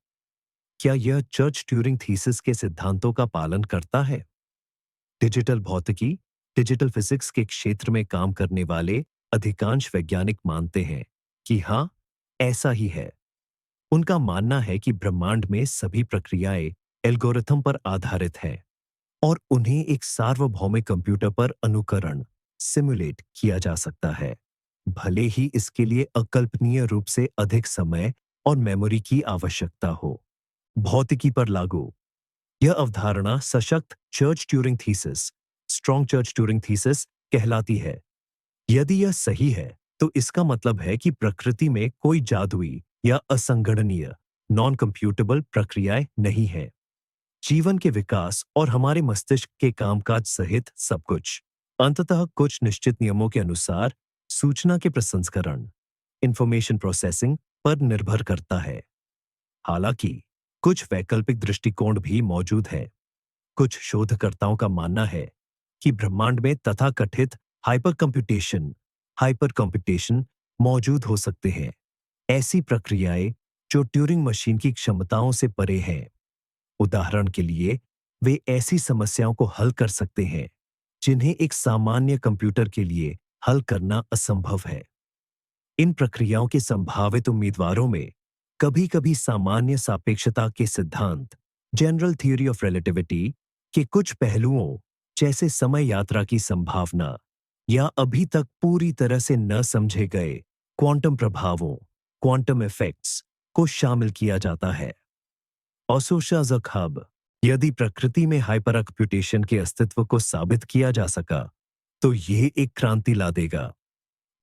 क्या यह चर्च ट्यूरिंग थीसिस के सिद्धांतों का पालन करता है? डिजिटल भौतिकी, डिजिटल फिजिक्स के क्षेत्र में काम करने वाले अधिकांश वैज्ञानिक मानते हैं कि हाँ, ऐसा ही है। उनका मानना है कि ब्रह्मांड में सभी प्रक्रियाएं एल्गोरिथम पर आधारित हैं और उन्हें एक सार्वभौमिक कंप्यूटर पर अनुकरण सिमुलेट किया जा सकता है, भले ही इसके लिए अकल्पनीय रूप से अधिक समय और मेमोरी की आवश्यकता हो। भौतिकी पर लागू यह अवधारणा सशक्त church Turing thesis, strong church Turing thesis कहलाती है। यदि यह सही है, तो इसका मतलब है कि प्रकृति में कोई जादुई या असंगणनीय नॉन कंप्यूटेबल प्रक्रियाएं नहीं है। जीवन के विकास और हमारे मस्तिष्क के कामकाज सहित सब कुछ अंततः कुछ निश्चित नियमों के अनुसार सूचना के प्रसंस्करण इंफॉर्मेशन प्रोसेसिंग पर निर्भर करता है। हालांकि कुछ वैकल्पिक दृष्टिकोण भी मौजूद हैं। कुछ शोधकर्ताओं का मानना है कि ब्रह्मांड में तथाकथित हाइपर कंप्यूटेशन मौजूद हो सकते हैं, ऐसी प्रक्रियाएं जो ट्यूरिंग मशीन की क्षमताओं से परे हैं। उदाहरण के लिए, वे ऐसी समस्याओं को हल कर सकते हैं जिन्हें एक सामान्य कंप्यूटर के लिए हल करना असंभव है। इन प्रक्रियाओं के संभावित उम्मीदवारों में कभी-कभी सामान्य सापेक्षता के सिद्धांत, जनरल थ्योरी ऑफ रिलेटिविटी के कुछ पहलुओं जैसे समय यात्रा की संभावना या अभी तक पूरी तरह से न समझे गए क्वांटम प्रभावों, क्वांटम इफेक्ट्स को शामिल किया जाता है। ओसोशा ज़खब, यदि प्रकृति में हाइपर कंप्यूटेशन के अस्तित्व को साबित किया जा सका, तो यह एक क्रांति ला देगा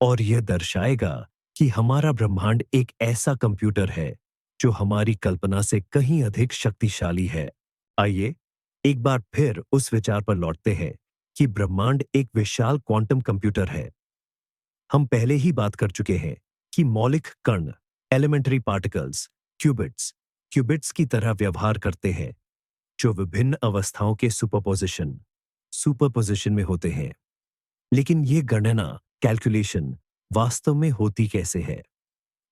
और यह दर्शाएगा कि हमारा ब्रह्मांड एक ऐसा कंप्यूटर है जो हमारी कल्पना से कहीं अधिक शक्तिशाली है। आइए एक बार फिर उस विचार पर लौटते हैं कि ब्रह्मांड एक विशाल क्वांटम कंप्यूटर है। हम पहले ही बात कर चुके हैं कि मौलिक कण, एलिमेंटरी पार्टिकल्स, क्यूबिट्स, क्यूबिट्स की तरह व्यवहार करते हैं, जो विभिन्न अवस्थाओं के सुपरपोजिशन में होते हैं। लेकिन ये गणना, कैलकुलेशन वास्तव में होती कैसे है?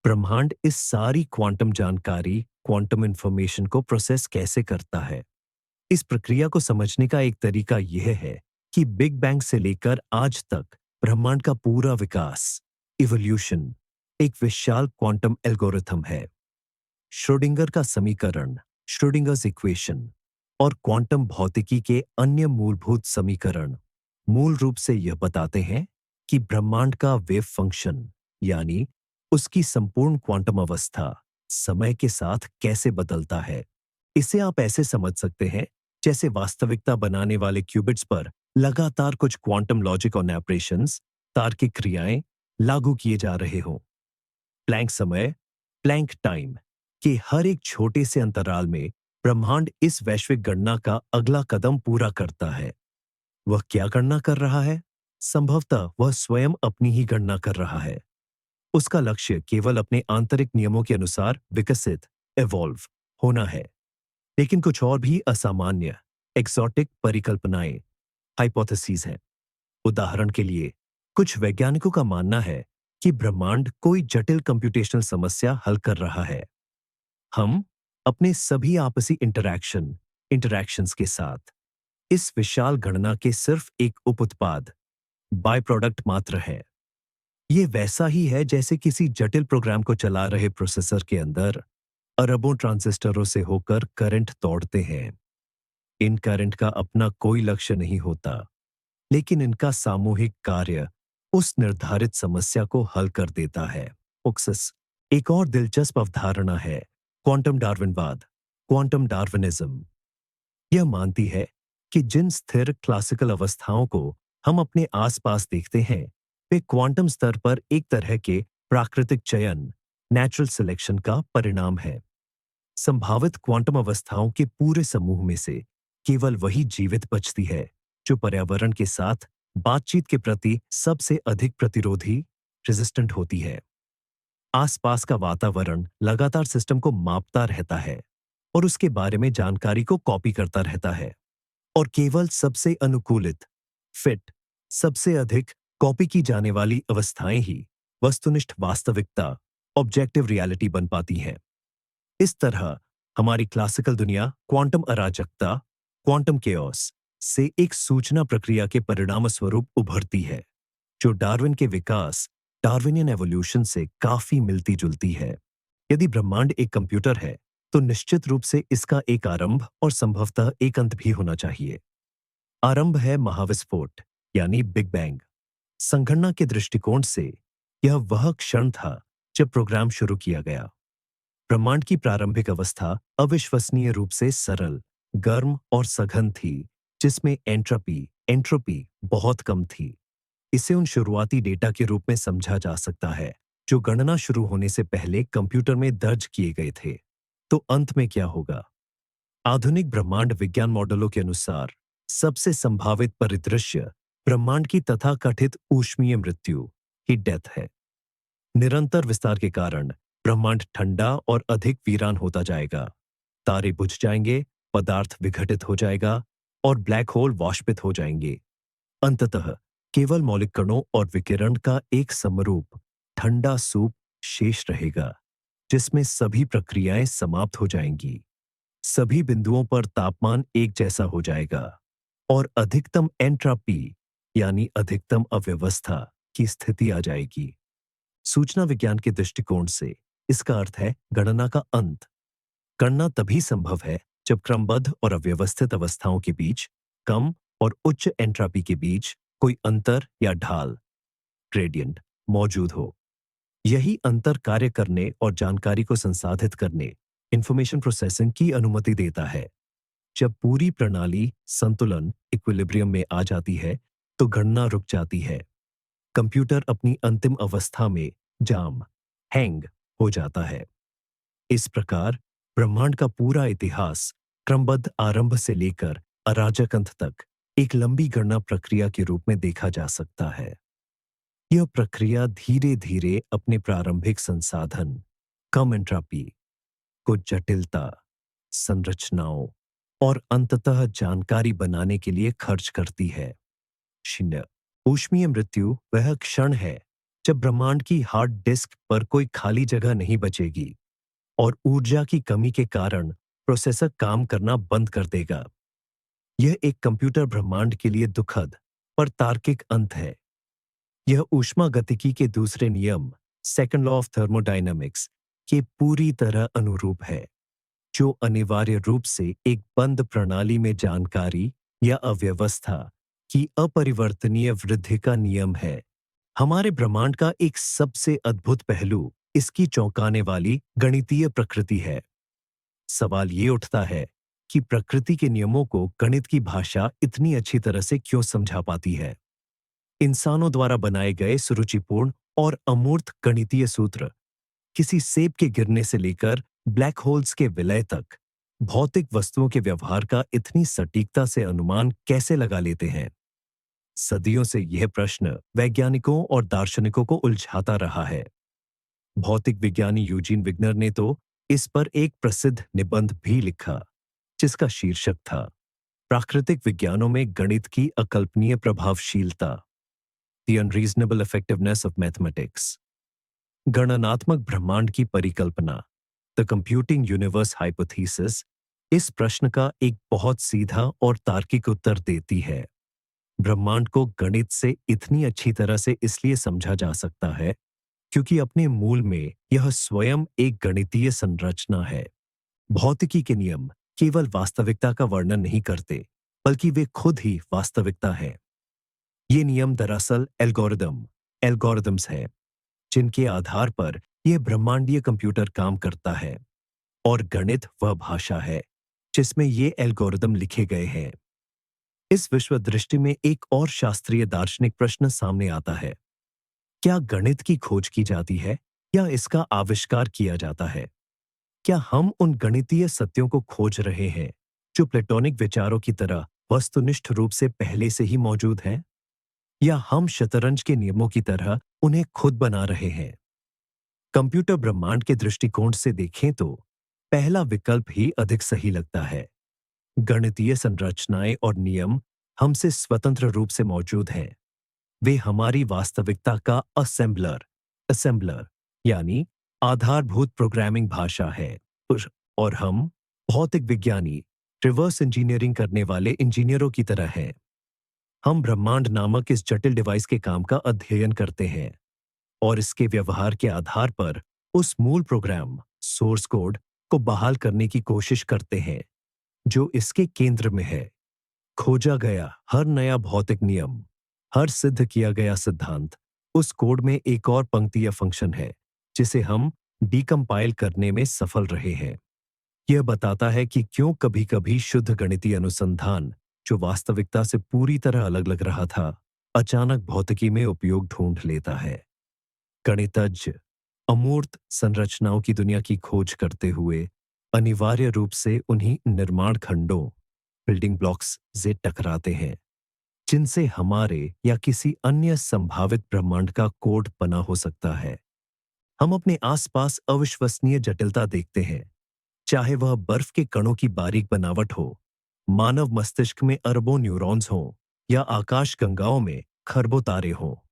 ब्रह्मांड इस सारी क्वांटम जानकारी, क्वांटम इंफॉर्मेशन को प्रोसेस कैसे करता है? इस प्रक्रिया को समझने का एक तरीका यह है कि बिग बैंग से लेकर आज तक ब्रह्मांड का पूरा विकास, इवोल्यूशन, एक विशाल क्वांटम एल्गोरिथम है। श्रोडिंगर का समीकरण, श्रोडिंगर्स इक्वेशन और क्वांटम भौतिकी के अन्य मूलभूत समीकरण मूल रूप से यह बताते हैं कि ब्रह्मांड का वेव फंक्शन, यानी उसकी संपूर्ण क्वांटम अवस्था, समय के साथ कैसे बदलता है। इसे आप ऐसे समझ सकते हैं जैसे वास्तविकता बनाने वाले क्यूबिट्स पर लगातार कुछ क्वांटम लॉजिक और ऑपरेशंस, तार्किक क्रियाएं लागू किए जा रहे हों। प्लैंक समय, प्लैंक टाइम के हर एक छोटे से अंतराल में ब्रह्मांड इस वैश्विक गणना का अगला कदम पूरा करता है। वह क्या गणना कर रहा है? संभवतः वह स्वयं अपनी ही गणना कर रहा है। उसका लक्ष्य केवल अपने आंतरिक नियमों के अनुसार विकसित, एवॉल्व होना है। लेकिन कुछ और भी असामान्य, एक्सोटिक परिकल्पनाएं, हाइपोथेसिस हैं। उदाहरण के लिए, कुछ वैज्ञानिकों का मानना है कि ब्रह्मांड कोई जटिल कंप्यूटेशनल समस्या हल कर रहा है। हम अपने सभी आपसी इंटरैक्शंस के साथ इस विशाल गणना के सिर्फ एक उपउत्पाद, बाय प्रोडक्ट मात्र है। ये वैसा ही है जैसे किसी जटिल प्रोग्राम को चला रहे प्रोसेसर के अंदर अरबों ट्रांजिस्टरों से होकर करंट दौड़ते हैं। इन करंट का अपना कोई लक्ष्य नहीं होता, लेकिन इनका सामूहिक कार्य उस निर्धारित समस्या को हल कर देता है। ओक्सस एक और दिलचस्प अवधारणा है, क्वांटम डार्विनवाद, क्वांटम डार्विनिज्म। यह मानती है कि जिन स्थिर क्लासिकल अवस्थाओं को हम अपने आसपास देखते हैं, वे क्वांटम स्तर पर एक तरह के प्राकृतिक चयन, नेचुरल सिलेक्शन का परिणाम है। संभावित क्वांटम अवस्थाओं के पूरे समूह में से केवल वही जीवित बचती है जो पर्यावरण के साथ बातचीत के प्रति सबसे अधिक प्रतिरोधी, रेजिस्टेंट होती है। आसपास का वातावरण लगातार सिस्टम को मापता रहता है और उसके बारे में जानकारी को कॉपी करता रहता है, और केवल सबसे अनुकूलित, फिट, सबसे अधिक कॉपी की जाने वाली अवस्थाएं ही वस्तुनिष्ठ वास्तविकता, ऑब्जेक्टिव रियलिटी बन पाती हैं। इस तरह हमारी क्लासिकल दुनिया क्वांटम अराजकता, क्वांटम केओस से एक सूचना प्रक्रिया के परिणाम स्वरूप उभरती है, जो डार्विन के विकास, डार्विनियन एवोल्यूशन से काफी मिलती जुलती है। यदि ब्रह्मांड एक कंप्यूटर है, तो निश्चित रूप से इसका एक आरंभ और संभवतः एक अंत भी होना चाहिए। आरंभ है महाविस्फोट, यानी बिग बैंग। संगणना के दृष्टिकोण से यह वह क्षण था जब प्रोग्राम शुरू किया गया। ब्रह्मांड की प्रारंभिक अवस्था अविश्वसनीय रूप से सरल, गर्म और सघन थी, जिसमें एंट्रोपी बहुत कम थी। इसे उन शुरुआती डेटा के रूप में समझा जा सकता है जो गणना शुरू होने से पहले कंप्यूटर में दर्ज किए गए थे। तो अंत में क्या होगा? आधुनिक ब्रह्मांड विज्ञान मॉडलों के अनुसार सबसे संभावित परिदृश्य ब्रह्मांड की तथाकथित ऊष्मीय मृत्यु, हीट डेथ है। निरंतर विस्तार के कारण ब्रह्मांड ठंडा और अधिक वीरान होता जाएगा। तारे बुझ जाएंगे, पदार्थ विघटित हो जाएगा और ब्लैक होल वाष्पित हो जाएंगे। अंततः केवल मौलिक कणों और विकिरण का एक समरूप ठंडा सूप शेष रहेगा, जिसमें सभी प्रक्रियाएं समाप्त हो जाएंगी। सभी बिंदुओं पर तापमान एक जैसा हो जाएगा और अधिकतम एंट्रोपी, यानी अधिकतम अव्यवस्था की स्थिति आ जाएगी। सूचना विज्ञान के दृष्टिकोण से इसका अर्थ है गणना का अंत। गणना तभी संभव है जब क्रमबद्ध और अव्यवस्थित अवस्थाओं के बीच, कम और उच्च एंट्रोपी के बीच कोई अंतर या ढाल, ग्रेडियंट, मौजूद हो। यही अंतर कार्य करने और जानकारी को संसाधित करने, इंफॉर्मेशन प्रोसेसिंग की अनुमति देता है। जब पूरी प्रणाली संतुलन, इक्विलिब्रियम में आ जाती है, तो गणना रुक जाती है। कंप्यूटर अपनी अंतिम अवस्था में जाम, हैंग हो जाता है। इस प्रकार ब्रह्मांड का पूरा इतिहास क्रमबद्ध आरंभ से लेकर अराजक अंत तक एक लंबी गणना प्रक्रिया के रूप में देखा जा सकता है। यह प्रक्रिया धीरे धीरे अपने प्रारंभिक संसाधन, कम एंट्रोपी, कुछ जटिलता, संरचनाओं और अंततः जानकारी बनाने के लिए खर्च करती है। शून्य ऊष्मीय मृत्यु वह क्षण है जब ब्रह्मांड की हार्ड डिस्क पर कोई खाली जगह नहीं बचेगी और ऊर्जा की कमी के कारण प्रोसेसर काम करना बंद कर देगा। यह एक कंप्यूटर ब्रह्मांड के लिए दुखद पर तार्किक अंत है। यह ऊष्मागतिकी के दूसरे नियम, सेकंड लॉ ऑफ थर्मोडायनामिक्स, के पूरी तरह अनुरूप है, जो अनिवार्य रूप से एक बंद प्रणाली में जानकारी या अव्यवस्था की अपरिवर्तनीय वृद्धि का नियम है। हमारे ब्रह्मांड का एक सबसे अद्भुत पहलू इसकी चौंकाने वाली गणितीय प्रकृति है। सवाल ये उठता है कि प्रकृति के नियमों को गणित की भाषा इतनी अच्छी तरह से क्यों समझा पाती है। इंसानों द्वारा बनाए गए सुरुचिपूर्ण और अमूर्त गणितीय सूत्र किसी सेब के गिरने से लेकर ब्लैक होल्स के विलय तक भौतिक वस्तुओं के व्यवहार का इतनी सटीकता से अनुमान कैसे लगा लेते हैं। सदियों से यह प्रश्न वैज्ञानिकों और दार्शनिकों को उलझाता रहा है। भौतिक विज्ञानी यूजीन विग्नर ने तो इस पर एक प्रसिद्ध निबंध भी लिखा, जिसका शीर्षक था प्राकृतिक विज्ञानों में गणित की अकल्पनीय प्रभावशीलता, the unreasonable effectiveness of mathematics. गणनात्मक ब्रह्मांड की परिकल्पना, द कंप्यूटिंग यूनिवर्स हाइपोथेसिस, इस प्रश्न का एक बहुत सीधा और तार्किक उत्तर देती है। ब्रह्मांड को गणित से इतनी अच्छी तरह से इसलिए समझा जा सकता है क्योंकि अपने मूल में यह स्वयं एक गणितीय संरचना है। भौतिकी के नियम केवल वास्तविकता का वर्णन नहीं करते, बल्कि वे खुद ही वास्तविकता है। ये नियम दरअसल एल्गोरिदम्स हैं, जिनके आधार पर यह ब्रह्मांडीय कंप्यूटर काम करता है, और गणित वह भाषा है जिसमें ये एल्गोरिदम लिखे गए हैं। इस विश्व दृष्टि में एक और शास्त्रीय दार्शनिक प्रश्न सामने आता है, क्या गणित की खोज की जाती है या इसका आविष्कार किया जाता है? क्या हम उन गणितीय सत्यों को खोज रहे हैं जो प्लेटोनिक विचारों की तरह वस्तुनिष्ठ रूप से पहले से ही मौजूद हैं, या हम शतरंज के नियमों की तरह उन्हें खुद बना रहे हैं? कंप्यूटर ब्रह्मांड के दृष्टिकोण से देखें तो पहला विकल्प ही अधिक सही लगता है। गणितीय संरचनाएं और नियम हमसे स्वतंत्र रूप से मौजूद हैं। वे हमारी वास्तविकता का असेंबलर यानी आधारभूत प्रोग्रामिंग भाषा है। और हम भौतिक विज्ञानी रिवर्स इंजीनियरिंग करने वाले इंजीनियरों की तरह हैं। हम ब्रह्मांड नामक इस जटिल डिवाइस के काम का अध्ययन करते हैं और इसके व्यवहार के आधार पर उस मूल प्रोग्राम, सोर्स कोड को बहाल करने की कोशिश करते हैं जो इसके केंद्र में है। खोजा गया हर नया भौतिक नियम, हर सिद्ध किया गया सिद्धांत, उस कोड में एक और पंक्ति या फंक्शन है जिसे हम डीकंपाइल करने में सफल रहे हैं। यह बताता है कि क्यों कभी-कभी शुद्ध गणितीय अनुसंधान, जो वास्तविकता से पूरी तरह अलग लग रहा था, अचानक भौतिकी में उपयोग ढूंढ लेता है। गणितज्ञ अमूर्त संरचनाओं की दुनिया की खोज करते हुए अनिवार्य रूप से उन्हीं निर्माण खंडों, बिल्डिंग ब्लॉक्स से टकराते हैं जिनसे हमारे या किसी अन्य संभावित ब्रह्मांड का कोड बना हो सकता है। हम अपने आसपास अविश्वसनीय जटिलता देखते हैं, चाहे वह बर्फ के कणों की बारीक बनावट हो, मानव मस्तिष्क में अरबों न्यूरॉन्स हों, या आकाश गंगाओं में खरबों तारे हों।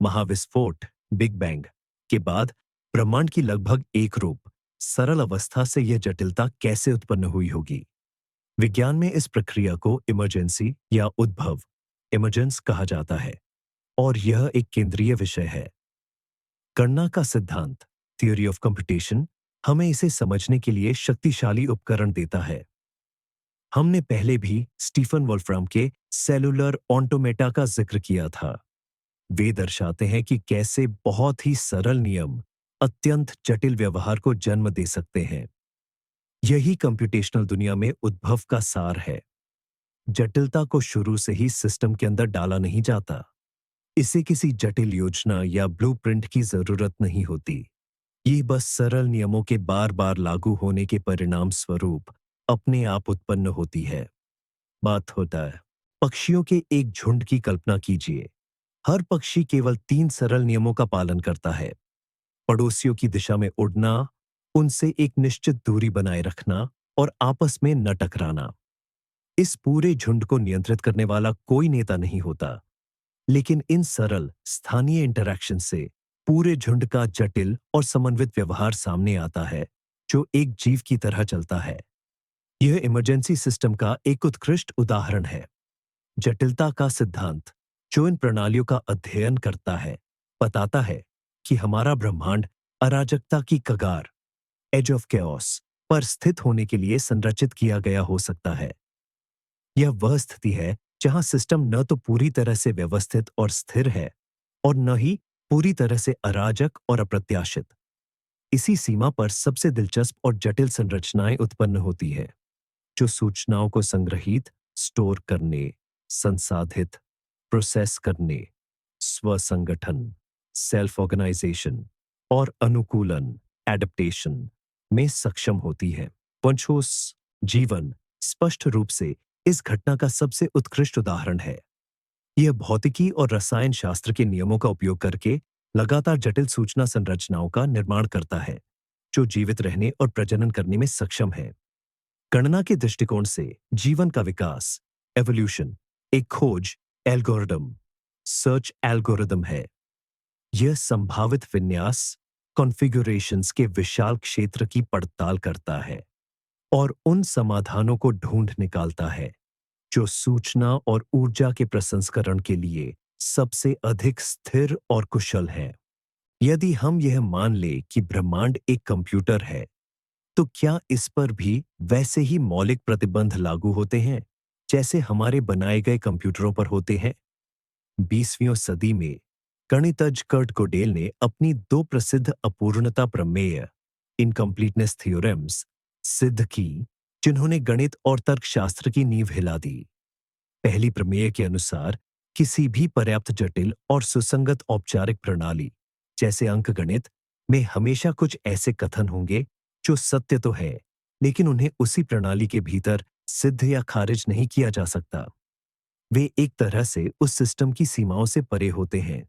महाविस्फोट, बिग बैंग के बाद ब्रह्मांड की लगभग एक रूप सरल अवस्था से यह जटिलता कैसे उत्पन्न हुई होगी? विज्ञान में इस प्रक्रिया को इमरजेंसी या उद्भव इमरजेंस कहा जाता है, और यह एक केंद्रीय विषय है। गणना का सिद्धांत, थियोरी ऑफ कंप्यूटेशन, हमें इसे समझने के लिए शक्तिशाली उपकरण देता है। हमने पहले भी स्टीफन वोल्फ्राम के सेलुलर ऑटोमेटा का जिक्र किया था। वे दर्शाते हैं कि कैसे बहुत ही सरल नियम अत्यंत जटिल व्यवहार को जन्म दे सकते हैं। यही कंप्यूटेशनल दुनिया में उद्भव का सार है। जटिलता को शुरू से ही सिस्टम के अंदर डाला नहीं जाता। इसे किसी जटिल योजना या ब्लूप्रिंट की जरूरत नहीं होती। ये बस सरल नियमों के बार बार लागू होने के परिणाम स्वरूप अपने आप उत्पन्न होती है। बात होता है पक्षियों के एक झुंड की कल्पना कीजिए। हर पक्षी केवल 3 सरल नियमों का पालन करता है। पड़ोसियों की दिशा में उड़ना, उनसे एक निश्चित दूरी बनाए रखना और आपस में न टकराना। इस पूरे झुंड को नियंत्रित करने वाला कोई नेता नहीं होता, लेकिन इन सरल स्थानीय इंटरैक्शन से पूरे झुंड का जटिल और समन्वित व्यवहार सामने आता है, जो एक जीव की तरह चलता है। यह इमरजेंसी सिस्टम का एक उत्कृष्ट उदाहरण है। जटिलता का सिद्धांत, जो इन प्रणालियों का अध्ययन करता है, बताता है कि हमारा ब्रह्मांड अराजकता की कगार, एज ऑफ कैओस, पर स्थित होने के लिए संरचित किया गया हो सकता है। यह वह स्थिति है जहां सिस्टम न तो पूरी तरह से व्यवस्थित और स्थिर है और न ही पूरी तरह से अराजक और अप्रत्याशित। इसी सीमा पर सबसे दिलचस्प और जटिल संरचनाएं उत्पन्न होती है, जो सूचनाओं को संग्रहित, स्टोर करने, संसाधित, प्रोसेस करने, स्वसंगठन, सेल्फ ऑर्गेनाइजेशन और अनुकूलन, एडप्टेशन में सक्षम होती है। पंचोस जीवन स्पष्ट रूप से इस घटना का सबसे उत्कृष्ट उदाहरण है। यह भौतिकी और रसायन शास्त्र के नियमों का उपयोग करके लगातार जटिल सूचना संरचनाओं का निर्माण करता है, जो जीवित रहने और प्रजनन करने में सक्षम है। गणना के दृष्टिकोण से जीवन का विकास, एवोल्यूशन, एक खोज एल्गोरिदम, सर्च एल्गोरिदम है। यह संभावित विन्यास, कॉन्फ़िगरेशंस के विशाल क्षेत्र की पड़ताल करता है और उन समाधानों को ढूंढ निकालता है जो सूचना और ऊर्जा के प्रसंस्करण के लिए सबसे अधिक स्थिर और कुशल हैं। यदि हम यह मान लें कि ब्रह्मांड एक कंप्यूटर है, तो क्या इस पर भी वैसे ही मौलिक प्रतिबंध लागू होते हैं जैसे हमारे बनाए गए कंप्यूटरों पर होते हैं? 20वीं सदी में गणितज्ञ कर्ट गोडेल ने अपनी 2 प्रसिद्ध अपूर्णता प्रमेय, इनकम्प्लीटनेस थ्योरम्स, सिद्ध की, जिन्होंने गणित और तर्कशास्त्र की नींव हिला दी। पहली प्रमेय के अनुसार किसी भी पर्याप्त जटिल और सुसंगत औपचारिक प्रणाली, जैसे अंकगणित, में हमेशा कुछ ऐसे कथन होंगे जो सत्य तो है, लेकिन उन्हें उसी प्रणाली के भीतर सिद्ध या खारिज नहीं किया जा सकता। वे एक तरह से उस सिस्टम की सीमाओं से परे होते हैं।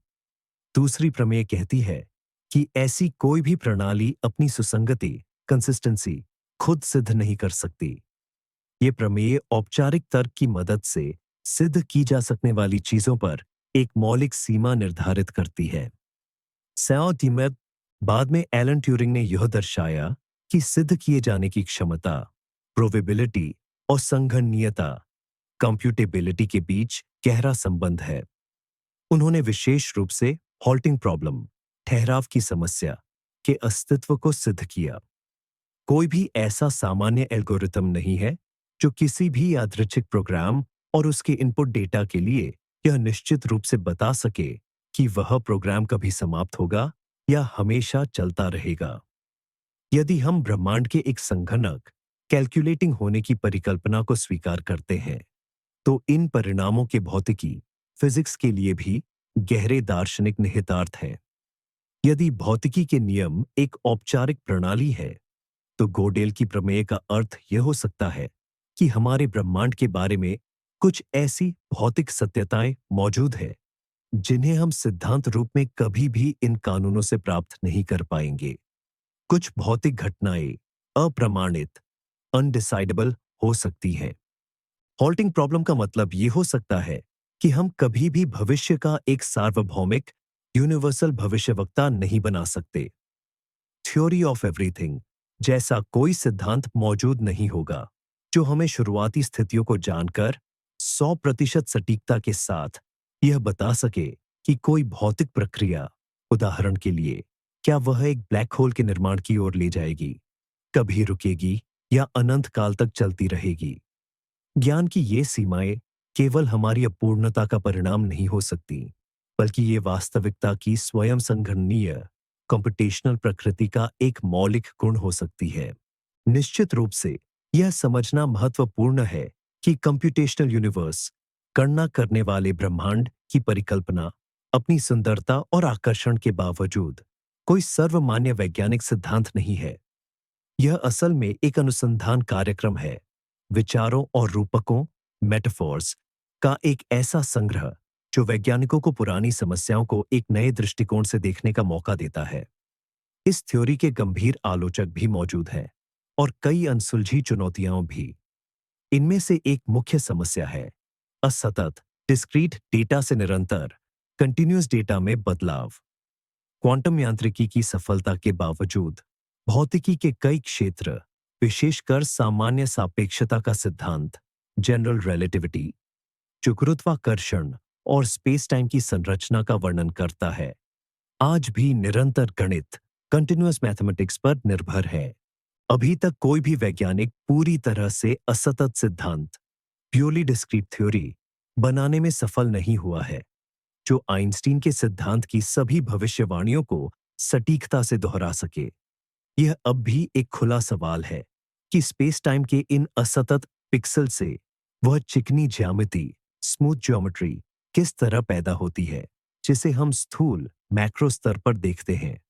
दूसरी प्रमेय कहती है कि ऐसी कोई भी प्रणाली अपनी सुसंगति, कंसिस्टेंसी, खुद सिद्ध नहीं कर सकती। ये प्रमेय औपचारिक तर्क की मदद से सिद्ध की जा सकने वाली चीजों पर एक मौलिक सीमा निर्धारित करती है। सैओ टीमेब, बाद में एलन ट्यूरिंग ने यह दर्शाया कि सिद्ध किए जाने की क्षमता, प्रोबेबिलिटी और संगणनीयता, कंप्यूटेबिलिटी के बीच गहरा संबंध है। उन्होंने विशेष रूप से हॉल्टिंग प्रॉब्लम, ठहराव की समस्या, के अस्तित्व को सिद्ध किया। कोई भी ऐसा सामान्य एल्गोरिथम नहीं है जो किसी भी यादृच्छिक प्रोग्राम और उसके इनपुट डेटा के लिए यह निश्चित रूप से बता सके कि वह प्रोग्राम कभी समाप्त होगा या हमेशा चलता रहेगा। यदि हम ब्रह्मांड के एक संघनक, कैलकुलेटिंग होने की परिकल्पना को स्वीकार करते हैं, तो इन परिणामों के भौतिकी, फिजिक्स के लिए भी गहरे दार्शनिक निहितार्थ हैं। यदि भौतिकी के नियम एक औपचारिक प्रणाली है, तो गोडेल की प्रमेय का अर्थ यह हो सकता है कि हमारे ब्रह्मांड के बारे में कुछ ऐसी भौतिक सत्यताएं मौजूद है जिन्हें हम सिद्धांत रूप में कभी भी इन कानूनों से प्राप्त नहीं कर पाएंगे। कुछ भौतिक घटनाएं अप्रमाणित, अनडिसाइडेबल हो सकती हैं। हॉल्टिंग प्रॉब्लम का मतलब यह हो सकता है कि हम कभी भी भविष्य का एक सार्वभौमिक, यूनिवर्सल भविष्यवक्ता नहीं बना सकते। थ्योरी ऑफ एवरीथिंग जैसा कोई सिद्धांत मौजूद नहीं होगा जो हमें शुरुआती स्थितियों को जानकर 100% सटीकता के साथ यह बता सके कि कोई भौतिक प्रक्रिया, उदाहरण के लिए, क्या वह एक ब्लैक होल के निर्माण की ओर ले जाएगी, कभी रुकेगी या अनंत काल तक चलती रहेगी। ज्ञान की ये सीमाएं केवल हमारी अपूर्णता का परिणाम नहीं हो सकती, बल्कि ये वास्तविकता की स्वयं संगणनीय, कंप्यूटेशनल प्रकृति का एक मौलिक गुण हो सकती है। निश्चित रूप से यह समझना महत्वपूर्ण है कि कंप्यूटेशनल यूनिवर्स, गणना करने वाले ब्रह्मांड की परिकल्पना, अपनी सुंदरता और आकर्षण के बावजूद कोई सर्वमान्य वैज्ञानिक सिद्धांत नहीं है। यह असल में एक अनुसंधान कार्यक्रम है, विचारों और रूपकों, मेटाफोर्स, का एक ऐसा संग्रह जो वैज्ञानिकों को पुरानी समस्याओं को एक नए दृष्टिकोण से देखने का मौका देता है। इस थ्योरी के गंभीर आलोचक भी मौजूद हैं और कई अनसुलझी चुनौतियां भी। इनमें से एक मुख्य समस्या है असतत डिस्क्रीट डेटा से निरंतर कंटिन्यूअस डेटा में बदलाव। क्वांटम यांत्रिकी की सफलता के बावजूद भौतिकी के कई क्षेत्र, विशेषकर सामान्य सापेक्षता का सिद्धांत जनरल रिलेटिविटी, जो गुरुत्वाकर्षण और स्पेस टाइम की संरचना का वर्णन करता है, आज भी निरंतर गणित कंटिन्यूअस मैथमेटिक्स पर निर्भर है। अभी तक कोई भी वैज्ञानिक पूरी तरह से असतत सिद्धांत प्योरली डिस्क्रीट थ्योरी बनाने में सफल नहीं हुआ है, जो आइंस्टीन के सिद्धांत की सभी भविष्यवाणियों को सटीकता से दोहरा सके। यह अब भी एक खुला सवाल है कि स्पेस टाइम के इन असतत पिक्सल से वह चिकनी ज्यामिति, स्मूथ ज्योमेट्री किस तरह पैदा होती है, जिसे हम स्थूल मैक्रो स्तर पर देखते हैं।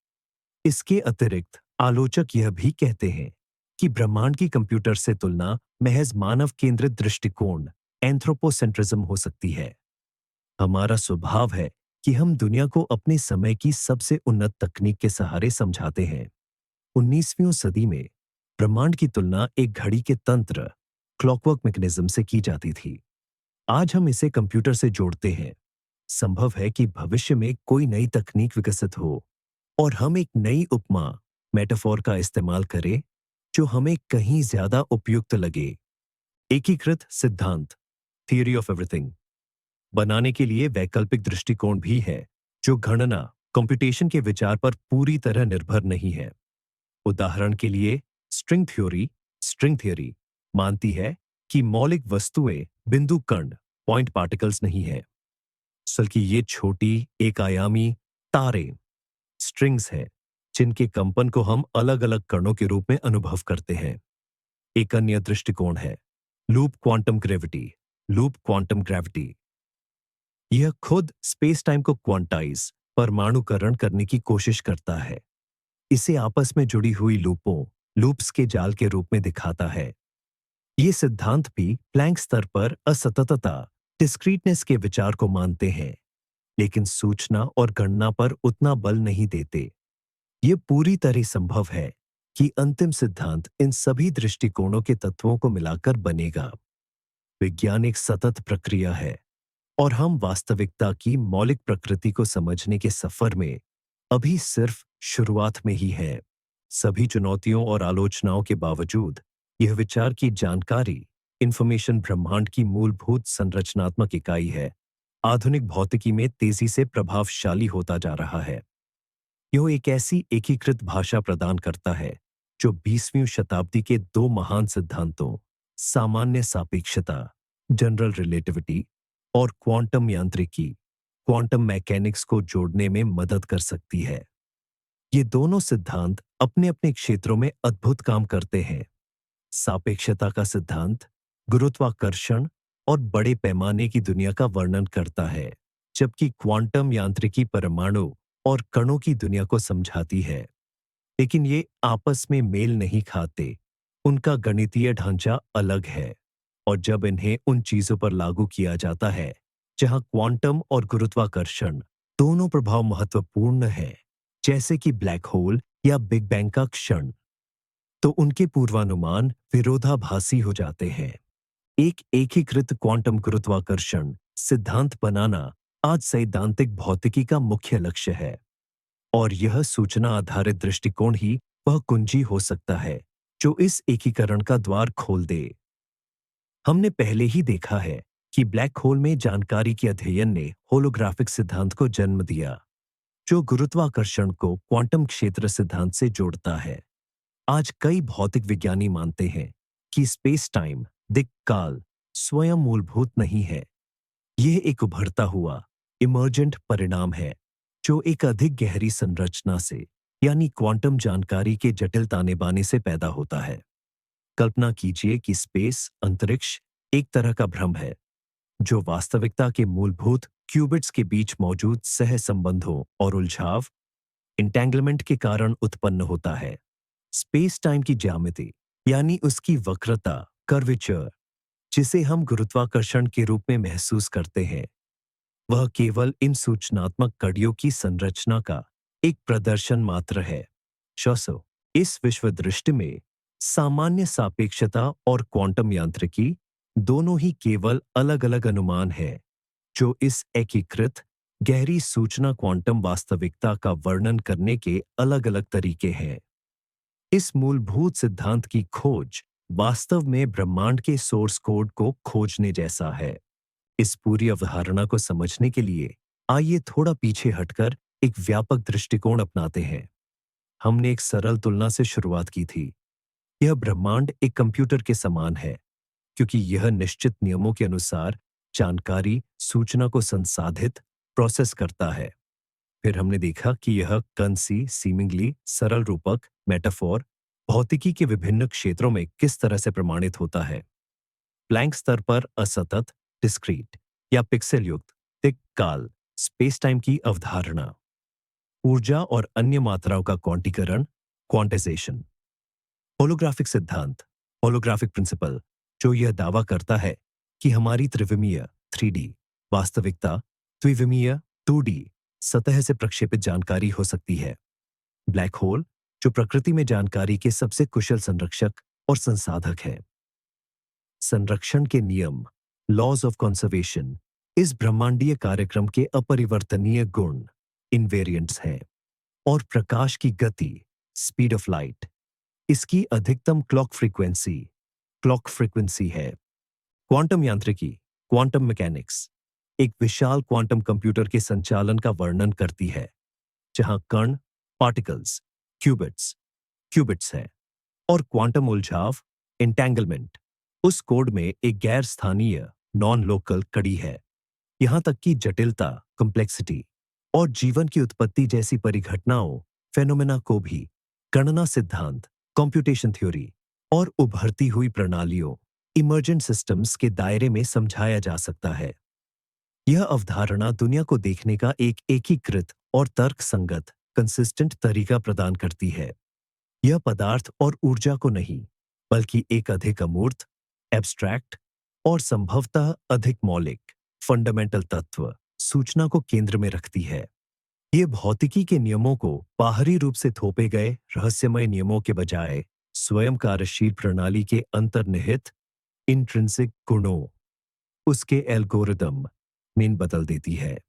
इसके अतिरिक्त आलोचक यह भी कहते हैं कि ब्रह्मांड की कंप्यूटर से तुलना महज मानव केंद्रित दृष्टिकोण एंथ्रोपोसेंट्रिज्म हो सकती है। हमारा स्वभाव है कि हम दुनिया को अपने समय की सबसे उन्नत तकनीक के सहारे समझाते हैं। 19वीं सदी में ब्रह्मांड की तुलना एक घड़ी के तंत्र क्लॉकवर्क मैकेनिज्म से की जाती थी। आज हम इसे कंप्यूटर से जोड़ते हैं। संभव है कि भविष्य में कोई नई तकनीक विकसित हो और हम एक नई उपमा मेटाफोर का इस्तेमाल करें जो हमें कहीं ज्यादा उपयुक्त लगे। एकीकृत सिद्धांत थियरी ऑफ एवरीथिंग बनाने के लिए वैकल्पिक दृष्टिकोण भी है जो गणना कंप्यूटेशन के विचार पर पूरी तरह निर्भर नहीं है। उदाहरण के लिए स्ट्रिंग थ्योरी मानती है कि मौलिक वस्तुएं बिंदु कण पॉइंट पार्टिकल्स नहीं है, बल्कि ये छोटी एक आयामी तारे स्ट्रिंग्स हैं जिनके कंपन को हम अलग अलग कणों के रूप में अनुभव करते हैं। एक अन्य दृष्टिकोण है लूप क्वांटम ग्रेविटी। यह खुद स्पेस टाइम को क्वांटाइज परमाणुकरण करने की कोशिश करता है। इसे आपस में जुड़ी हुई लूप्स के जाल के रूप में दिखाता है। ये सिद्धांत भी प्लैंक स्तर पर असततता डिस्क्रीटनेस के विचार को मानते हैं, लेकिन सूचना और गणना पर उतना बल नहीं देते। ये पूरी तरह संभव है कि अंतिम सिद्धांत इन सभी दृष्टिकोणों के तत्वों को मिलाकर बनेगा। विज्ञान एक सतत प्रक्रिया है और हम वास्तविकता की मौलिक प्रकृति को समझने के सफर में अभी सिर्फ शुरुआत में ही हैं। सभी चुनौतियों और आलोचनाओं के बावजूद यह विचार की जानकारी इंफॉर्मेशन ब्रह्मांड की मूलभूत संरचनात्मक इकाई है, आधुनिक भौतिकी में तेजी से प्रभावशाली होता जा रहा है। यह एक ऐसी एकीकृत भाषा प्रदान करता है जो 20वीं शताब्दी के दो महान सिद्धांतों सामान्य सापेक्षता जनरल रिलेटिविटी और क्वांटम यांत्रिकी क्वांटम मैकेनिक्स को जोड़ने में मदद कर सकती है। ये दोनों सिद्धांत अपने अपने क्षेत्रों में अद्भुत काम करते हैं। सापेक्षता का सिद्धांत गुरुत्वाकर्षण और बड़े पैमाने की दुनिया का वर्णन करता है, जबकि क्वांटम यांत्रिकी परमाणु और कणों की दुनिया को समझाती है। लेकिन ये आपस में मेल नहीं खाते, उनका गणितीय ढांचा अलग है, और जब इन्हें उन चीजों पर लागू किया जाता है जहां क्वांटम और गुरुत्वाकर्षण दोनों प्रभाव महत्वपूर्ण हैं, जैसे कि ब्लैक होल या बिग बैंग का क्षण, तो उनके पूर्वानुमान विरोधाभासी हो जाते हैं। एक एकीकृत क्वांटम गुरुत्वाकर्षण सिद्धांत बनाना आज सैद्धांतिक भौतिकी का मुख्य लक्ष्य है, और यह सूचना आधारित दृष्टिकोण ही वह कुंजी हो सकता है जो इस एकीकरण का द्वार खोल दे। हमने पहले ही देखा है कि ब्लैक होल में जानकारी के अध्ययन ने होलोग्राफिक सिद्धांत को जन्म दिया, जो गुरुत्वाकर्षण को क्वांटम क्षेत्र सिद्धांत से जोड़ता है। आज कई भौतिक विज्ञानी मानते हैं कि स्पेस टाइम दिक् काल स्वयं मूलभूत नहीं है। यह एक उभरता हुआ इमर्जेंट परिणाम है जो एक अधिक गहरी संरचना से, यानी क्वांटम जानकारी के जटिल ताने बाने से पैदा होता है। कल्पना कीजिए कि स्पेस अंतरिक्ष एक तरह का भ्रम है जो वास्तविकता के मूलभूत क्यूबिट्स के बीच मौजूद सह संबंधों और उलझाव इंटेंगलमेंट के कारण उत्पन्न होता है। स्पेस टाइम की ज्यामिति यानी उसकी वक्रता कर्वेचर जिसे हम गुरुत्वाकर्षण के रूप में महसूस करते हैं, वह केवल इन सूचनात्मक कड़ियों की संरचना का एक प्रदर्शन मात्र है। शोसो, इस विश्व दृष्टि में सामान्य सापेक्षता और क्वांटम यांत्रिकी दोनों ही केवल अलग-अलग अनुमान हैं, जो इस एकीकृत गहरी सूचना क्वांटम वास्तविकता का वर्णन करने के अलग-अलग तरीके हैं। इस मूलभूत सिद्धांत की खोज वास्तव में ब्रह्मांड के सोर्स कोड को खोजने जैसा है। इस पूरी अवधारणा को समझने के लिए आइए थोड़ा पीछे हटकर एक व्यापक दृष्टिकोण अपनाते हैं। हमने एक सरल तुलना से शुरुआत की थी। यह ब्रह्मांड एक कंप्यूटर के समान है, क्योंकि यह निश्चित नियमों के अनुसार जानकारी, सूचना को संसाधित, प्रोसेस करता है। फिर हमने देखा कि यह कंसी, सीमिंगली सरल रूपक, मेटाफोर, भौतिकी के विभिन्न क्षेत्रों में किस तरह से प्रमाणित होता है। प्लैंक स्तर पर असतत, डिस्क्रीट या पिक्सेल युक्त तिक काल, स्पेस टाइम की अवधारणा, ऊर्जा और अन्य मात्राओं का क्वांटीकरण, क्वांटाइजेशन, होलोग्राफिक सिद्धांत, होलोग्राफिक प्रिंसिपल, जो यह दावा करता है कि हमारी त्रिविमीय 3D वास्तविकता द्विविमीय 2D सतह से प्रक्षेपित जानकारी हो सकती है। ब्लैक होल, जो प्रकृति में जानकारी के सबसे कुशल संरक्षक और संसाधक है। संरक्षण के नियम, लॉज ऑफ कंजर्वेशन, इस ब्रह्मांडीय कार्यक्रम के अपरिवर्तनीय गुण, इनवेरिएंट्स हैं। और प्रकाश की गति, स्पीड ऑफ लाइट, इसकी अधिकतम क्लॉक फ्रीक्वेंसी है। क्वांटम यांत्रिकी, क्वांटम मैकेनिक्स, एक विशाल क्वांटम कंप्यूटर के संचालन का वर्णन करती है, जहां कण, पार्टिकल्स, क्यूबिट्स है, और क्वांटम उलझाव, एंटेंगलमेंट, उस कोड में एक गैर स्थानीय, नॉन लोकल कड़ी है। यहां तक कि जटिलता, कॉम्प्लेक्सिटी और जीवन की उत्पत्ति जैसी परिघटनाओं, फेनोमेना को भी गणना सिद्धांत, कंप्यूटेशन थ्योरी और उभरती हुई प्रणालियों, इमर्जेंट सिस्टम्स के दायरे में समझाया जा सकता है। यह अवधारणा दुनिया को देखने का एक एकीकृत और तर्कसंगत, कंसिस्टेंट तरीका प्रदान करती है। यह पदार्थ और ऊर्जा को नहीं, बल्कि एक अधिक अमूर्त, एब्स्ट्रैक्ट और संभवतः अधिक मौलिक, फंडामेंटल तत्व, सूचना को केंद्र में रखती है। ये भौतिकी के नियमों को बाहरी रूप से थोपे गए रहस्यमय नियमों के बजाय स्वयं कार्यशील प्रणाली के अंतर्निहित इंट्रिंसिक गुणों, उसके एल्गोरिदम में बदल देती है।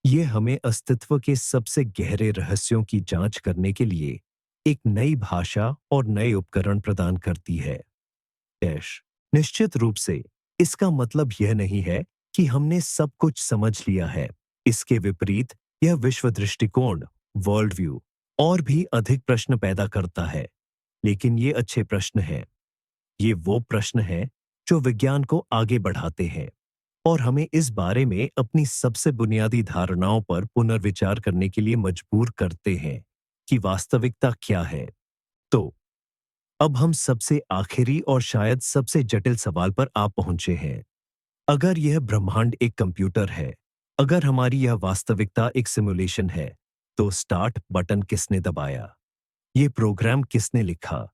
ये हमें अस्तित्व के सबसे गहरे रहस्यों की जांच करने के लिए एक नई भाषा और नए उपकरण प्रदान करती है। निश्चित रूप से इसका मतलब यह नहीं है कि हमने सब कुछ समझ लिया है। इसके विपरीत यह विश्व दृष्टिकोण, वर्ल्ड व्यू और भी अधिक प्रश्न पैदा करता है। लेकिन ये अच्छे प्रश्न हैं। ये वो प्रश्न हैं जो विज्ञान को आगे बढ़ाते हैं और हमें इस बारे में अपनी सबसे बुनियादी धारणाओं पर पुनर्विचार करने के लिए मजबूर करते हैं कि वास्तविकता क्या है। तो अब हम सबसे आखिरी और शायद सबसे जटिल सवाल पर आ पहुंचे हैं। अगर यह ब्रह्मांड एक कंप्यूटर है, अगर हमारी यह वास्तविकता एक सिमुलेशन है, तो स्टार्ट बटन किसने दबाया? ये प्रोग्राम किसने लिखा?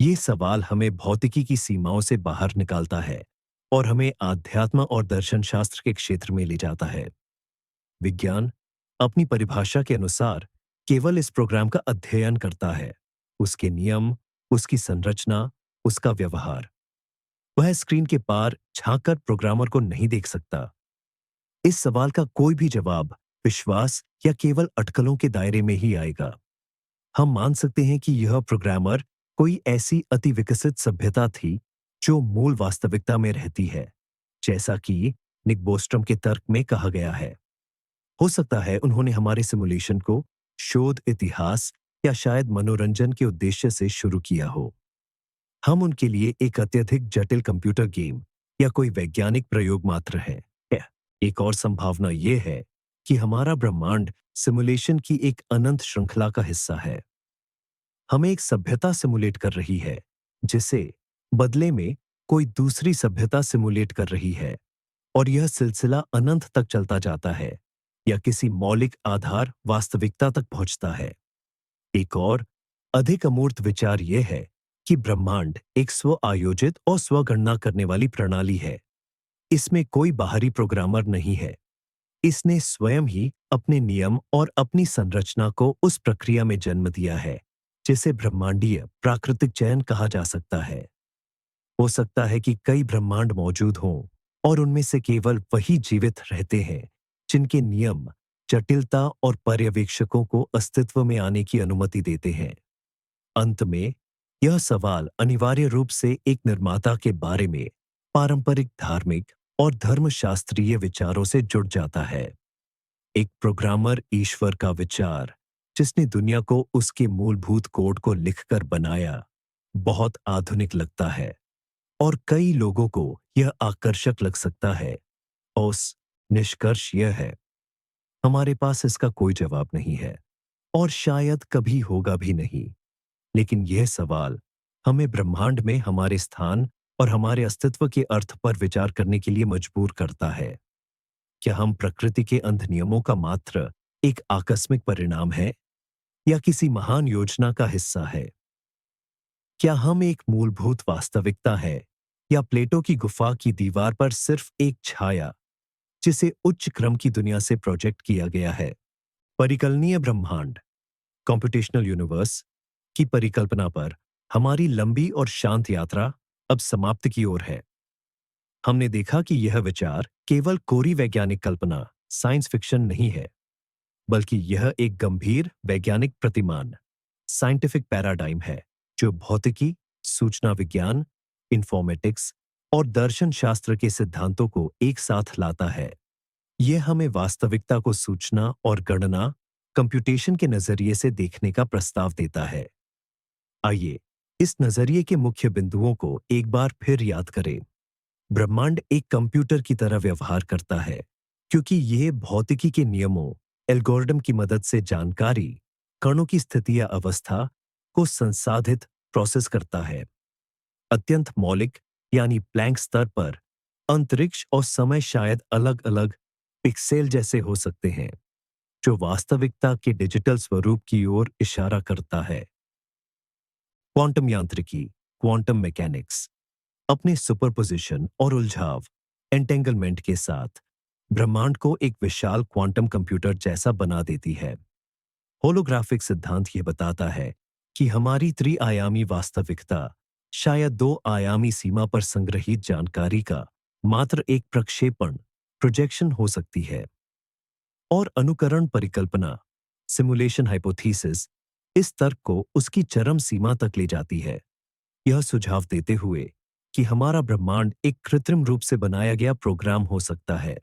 ये सवाल हमें भौतिकी की सीमाओं से बाहर निकालता है और हमें आध्यात्म और दर्शन शास्त्र के क्षेत्र में ले जाता है। विज्ञान अपनी परिभाषा के अनुसार केवल इस प्रोग्राम का अध्ययन करता है, उसके नियम, उसकी संरचना, उसका व्यवहार। वह स्क्रीन के पार झांककर प्रोग्रामर को नहीं देख सकता। इस सवाल का कोई भी जवाब विश्वास या केवल अटकलों के दायरे में ही आएगा। हम मान सकते हैं कि यह प्रोग्रामर कोई ऐसी अति विकसित सभ्यता थी जो मूल वास्तविकता में रहती है, जैसा कि निक बोस्ट्रम के तर्क में कहा गया है। हो सकता है उन्होंने हमारे सिमुलेशन को शोध, इतिहास या शायद मनोरंजन के उद्देश्य से शुरू किया हो। हम उनके लिए एक अत्यधिक जटिल कंप्यूटर गेम या कोई वैज्ञानिक प्रयोग मात्र हैं। एक और संभावना यह है कि हमारा ब्रह्मांड सिमुलेशन की एक अनंत श्रृंखला का हिस्सा है। हमें एक सभ्यता सिमुलेट कर रही है, जिसे बदले में कोई दूसरी सभ्यता सिमुलेट कर रही है, और यह सिलसिला अनंत तक चलता जाता है या किसी मौलिक आधार वास्तविकता तक पहुंचता है। एक और अधिक अमूर्त विचार यह है कि ब्रह्मांड एक स्व आयोजित और स्वगणना करने वाली प्रणाली है। इसमें कोई बाहरी प्रोग्रामर नहीं है। इसने स्वयं ही अपने नियम और अपनी संरचना को उस प्रक्रिया में जन्म दिया है जिसे ब्रह्मांडीय प्राकृतिक चयन कहा जा सकता है। हो सकता है कि कई ब्रह्मांड मौजूद हों और उनमें से केवल वही जीवित रहते हैं जिनके नियम, जटिलता और पर्यवेक्षकों को अस्तित्व में आने की अनुमति देते हैं। अंत में यह सवाल अनिवार्य रूप से एक निर्माता के बारे में पारंपरिक धार्मिक और धर्मशास्त्रीय विचारों से जुड़ जाता है। एक प्रोग्रामर ईश्वर का विचार, जिसने दुनिया को उसके मूलभूत कोड को लिखकर बनाया, बहुत आधुनिक लगता है और कई लोगों को यह आकर्षक लग सकता है। औस निष्कर्ष यह है, हमारे पास इसका कोई जवाब नहीं है और शायद कभी होगा भी नहीं। लेकिन यह सवाल हमें ब्रह्मांड में हमारे स्थान और हमारे अस्तित्व के अर्थ पर विचार करने के लिए मजबूर करता है। क्या हम प्रकृति के अंध नियमों का मात्र एक आकस्मिक परिणाम है या किसी महान योजना का हिस्सा है? क्या हम एक मूलभूत वास्तविकता है या प्लेटो की गुफा की दीवार पर सिर्फ एक छाया जिसे उच्च क्रम की दुनिया से प्रोजेक्ट किया गया है? परिकलनीय ब्रह्मांड, कॉम्प्यूटेशनल यूनिवर्स की परिकल्पना पर हमारी लंबी और शांत यात्रा अब समाप्ति की ओर है। हमने देखा कि यह विचार केवल कोरी वैज्ञानिक कल्पना, साइंस फिक्शन नहीं है, बल्कि यह एक गंभीर वैज्ञानिक प्रतिमान, साइंटिफिक पैराडाइम है जो भौतिकी, सूचना विज्ञान, इन्फॉर्मेटिक्स और दर्शन शास्त्र के सिद्धांतों को एक साथ लाता है। यह हमें वास्तविकता को सूचना और गणना, कंप्यूटेशन के नजरिए से देखने का प्रस्ताव देता है। आइए इस नजरिए के मुख्य बिंदुओं को एक बार फिर याद करें। ब्रह्मांड एक कंप्यूटर की तरह व्यवहार करता है क्योंकि यह भौतिकी के नियमों, एल्गोरिदम की मदद से जानकारी, कणों की स्थिति या अवस्था को संसाधित प्रोसेस करता है। अत्यंत मौलिक यानी प्लैंक स्तर पर अंतरिक्ष और समय शायद अलग-अलग पिक्सेल जैसे हो सकते हैं, जो वास्तविकता के डिजिटल स्वरूप की ओर इशारा करता है। क्वांटम यांत्रिकी, क्वांटम मैकेनिक्स अपने सुपरपोजिशन और उलझाव, एंटेंगलमेंट के साथ ब्रह्मांड को एक विशाल क्वांटम कंप्यूटर जैसा बना देती है। होलोग्राफिक सिद्धांत यह बताता है कि हमारी त्रि-आयामी वास्तविकता शायद दो-आयामी सीमा पर संग्रहीत जानकारी का मात्र एक प्रक्षेपण, प्रोजेक्शन हो सकती है। और अनुकरण परिकल्पना, सिमुलेशन हाइपोथेसिस, इस तर्क को उसकी चरम सीमा तक ले जाती है, यह सुझाव देते हुए कि हमारा ब्रह्मांड एक कृत्रिम रूप से बनाया गया प्रोग्राम हो सकता है।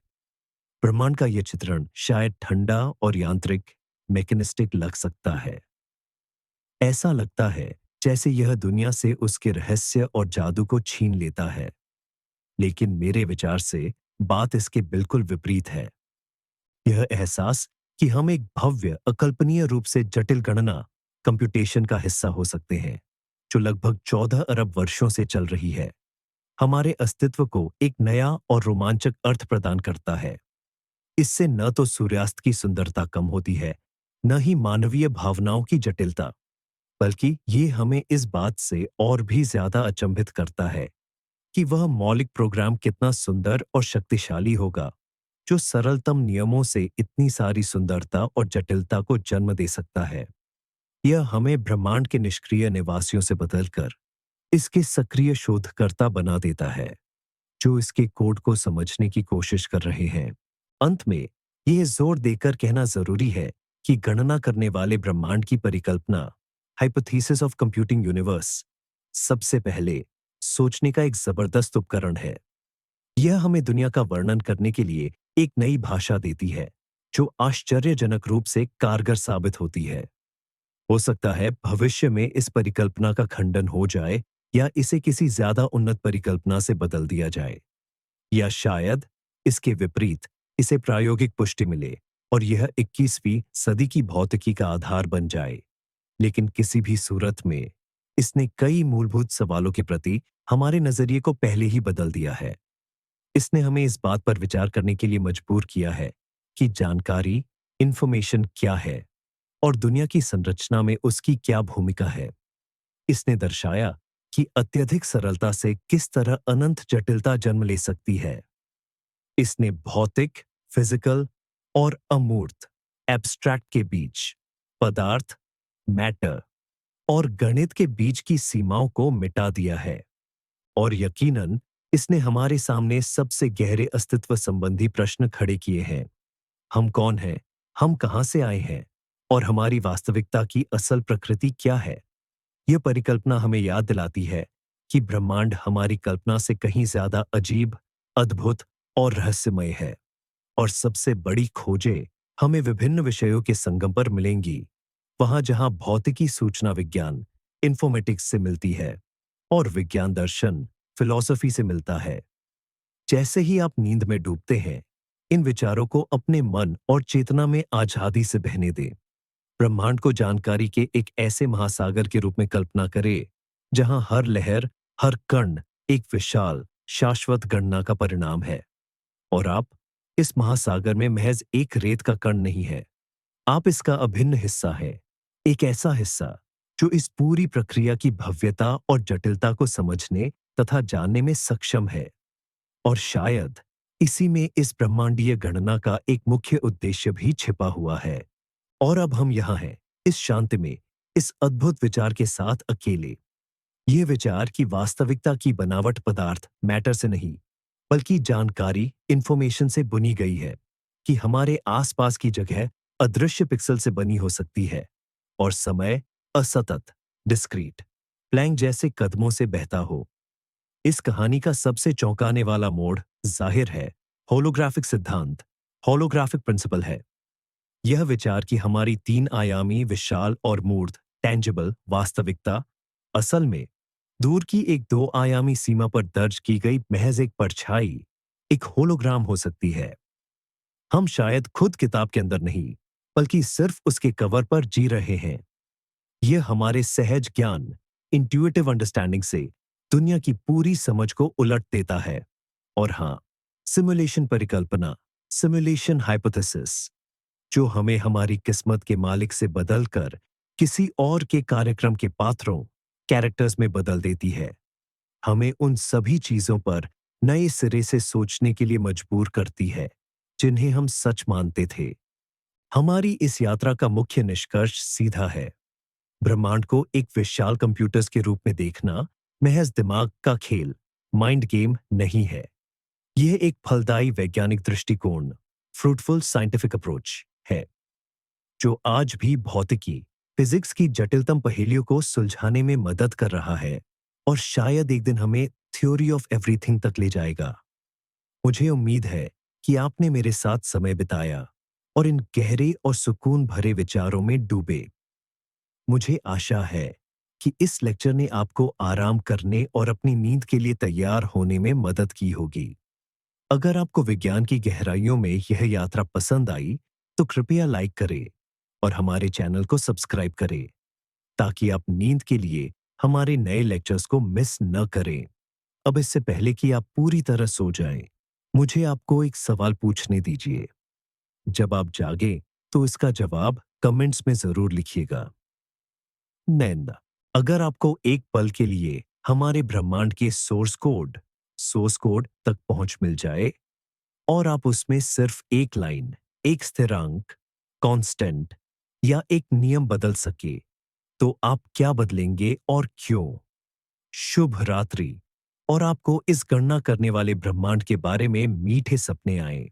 ब्रह्मांड का यह चित्रण शायद ठंडा और यांत्रिक, मैकेनिस्टिक लग सकता है। ऐसा लगता है जैसे यह दुनिया से उसके रहस्य और जादू को छीन लेता है। लेकिन मेरे विचार से बात इसके बिल्कुल विपरीत है। यह एहसास कि हम एक भव्य, अकल्पनीय रूप से जटिल गणना, कंप्यूटेशन का हिस्सा हो सकते हैं, जो लगभग 14 अरब वर्षों से चल रही है, हमारे अस्तित्व को एक नया और रोमांचक अर्थ प्रदान करता है। इससे न तो सूर्यास्त की सुंदरता कम होती है, न ही मानवीय भावनाओं की जटिलता, बल्कि ये हमें इस बात से और भी ज्यादा अचंभित करता है कि वह मौलिक प्रोग्राम कितना सुंदर और शक्तिशाली होगा, जो सरलतम नियमों से इतनी सारी सुंदरता और जटिलता को जन्म दे सकता है। यह हमें ब्रह्मांड के निष्क्रिय निवासियों से बदलकर इसके सक्रिय शोधकर्ता बना देता है, जो इसके कोड को समझने की कोशिश कर रहे हैं। अंत में यह जोर देकर कहना जरूरी है कि गणना करने वाले ब्रह्मांड की परिकल्पना, हाइपोथेसिस ऑफ कंप्यूटिंग यूनिवर्स, सबसे पहले सोचने का एक जबरदस्त उपकरण है। यह हमें दुनिया का वर्णन करने के लिए एक नई भाषा देती है, जो आश्चर्यजनक रूप से कारगर साबित होती है। हो सकता है भविष्य में इस परिकल्पना का खंडन हो जाए या इसे किसी ज्यादा उन्नत परिकल्पना से बदल दिया जाए, या शायद इसके विपरीत इसे प्रायोगिक पुष्टि मिले और यह 21वीं सदी की भौतिकी का आधार बन जाए। लेकिन किसी भी सूरत में इसने कई मूलभूत सवालों के प्रति हमारे नजरिए को पहले ही बदल दिया है। इसने हमें इस बात पर विचार करने के लिए मजबूर किया है कि जानकारी, इंफॉर्मेशन क्या है और दुनिया की संरचना में उसकी क्या भूमिका है। इसने दर्शाया कि अत्यधिक सरलता से किस तरह अनंत जटिलता जन्म ले सकती है। इसने भौतिक, फिजिकल और अमूर्त, एब्स्ट्रैक्ट के बीच, पदार्थ, मैटर और गणित के बीच की सीमाओं को मिटा दिया है। और यकीनन इसने हमारे सामने सबसे गहरे अस्तित्व संबंधी प्रश्न खड़े किए हैं। हम कौन हैं? हम कहां से आए हैं? और हमारी वास्तविकता की असल प्रकृति क्या है? यह परिकल्पना हमें याद दिलाती है कि ब्रह्मांड हमारी कल्पना से कहीं ज्यादा अजीब, अद्भुत और रहस्यमय है। और सबसे बड़ी खोजें हमें विभिन्न विषयों के संगम पर मिलेंगी, वहां जहां भौतिकी सूचना विज्ञान, इंफॉर्मेटिक्स से मिलती है और विज्ञान दर्शन, फिलॉसफी से मिलता है। जैसे ही आप नींद में डूबते हैं, इन विचारों को अपने मन और चेतना में आजादी से बहने दें। ब्रह्मांड को जानकारी के एक ऐसे महासागर के रूप में कल्पना करें, जहां हर लहर, हर कण एक विशाल, शाश्वत गणना का परिणाम है। और आप इस महासागर में महज एक रेत का कण नहीं है, आप इसका अभिन्न हिस्सा है। एक ऐसा हिस्सा जो इस पूरी प्रक्रिया की भव्यता और जटिलता को समझने तथा जानने में सक्षम है। और शायद इसी में इस ब्रह्मांडीय गणना का एक मुख्य उद्देश्य भी छिपा हुआ है। और अब हम यहाँ हैं, इस शांति में, इस अद्भुत विचार के साथ अकेले। ये विचार की वास्तविकता की बनावट पदार्थ, मैटर से नहीं, बल्कि जानकारी, इंफॉर्मेशन से बुनी गई है कि हमारे आसपास की जगह अदृश्य पिक्सल से बनी हो सकती है और समय असतत, डिस्क्रीट, प्लैंक जैसे कदमों से बहता हो। इस कहानी का सबसे चौंकाने वाला मोड़, जाहिर है, होलोग्राफिक सिद्धांत, होलोग्राफिक प्रिंसिपल है। यह विचार कि हमारी तीन आयामी, विशाल और मूर्त, टेंजिबल वास्तविकता असल में दूर की एक दो आयामी सीमा पर दर्ज की गई महज एक परछाई, एक होलोग्राम हो सकती है। हम शायद खुद किताब के अंदर नहीं, बल्कि सिर्फ उसके कवर पर जी रहे हैं। यह हमारे सहज ज्ञान, इंट्यूटिव अंडरस्टैंडिंग से दुनिया की पूरी समझ को उलट देता है। और हां, सिमुलेशन परिकल्पना, सिमुलेशन हाइपोथेसिस, जो हमें हमारी किस्मत के मालिक से बदलकर किसी और के कार्यक्रम के पात्रों, कैरेक्टर्स में बदल देती है, हमें उन सभी चीजों पर नए सिरे से सोचने के लिए मजबूर करती है जिन्हें हम सच मानते थे। हमारी इस यात्रा का मुख्य निष्कर्ष सीधा है। ब्रह्मांड को एक विशाल कंप्यूटर्स के रूप में देखना महज दिमाग का खेल, माइंड गेम नहीं है। यह एक फलदायी वैज्ञानिक दृष्टिकोण, फ्रूटफुल साइंटिफिक अप्रोच है, जो आज भी भौतिकी, फिजिक्स की जटिलतम पहेलियों को सुलझाने में मदद कर रहा है और शायद एक दिन हमें थ्योरी ऑफ एवरीथिंग तक ले जाएगा। मुझे उम्मीद है कि आपने मेरे साथ समय बिताया और इन गहरे और सुकून भरे विचारों में डूबे। मुझे आशा है कि इस लेक्चर ने आपको आराम करने और अपनी नींद के लिए तैयार होने में मदद की होगी। अगर आपको विज्ञान की गहराइयों में यह यात्रा पसंद आई, तो कृपया लाइक करें और हमारे चैनल को सब्सक्राइब करें, ताकि आप नींद के लिए हमारे नए लेक्चर्स को मिस न करें। अब इससे पहले कि आप पूरी तरह सो जाएं, मुझे आपको एक सवाल पूछने दीजिए। जब आप जागें, तो इसका जवाब कमेंट्स में जरूर लिखिएगा। नैन, अगर आपको एक पल के लिए हमारे ब्रह्मांड के सोर्स कोड तक पहुंच मिल जाए और आप उसमें सिर्फ एक लाइन, एक स्थिरांक, कांस्टेंट या एक नियम बदल सके, तो आप क्या बदलेंगे और क्यों? शुभ रात्रि, और आपको इस गणना करने वाले ब्रह्मांड के बारे में मीठे सपने आए।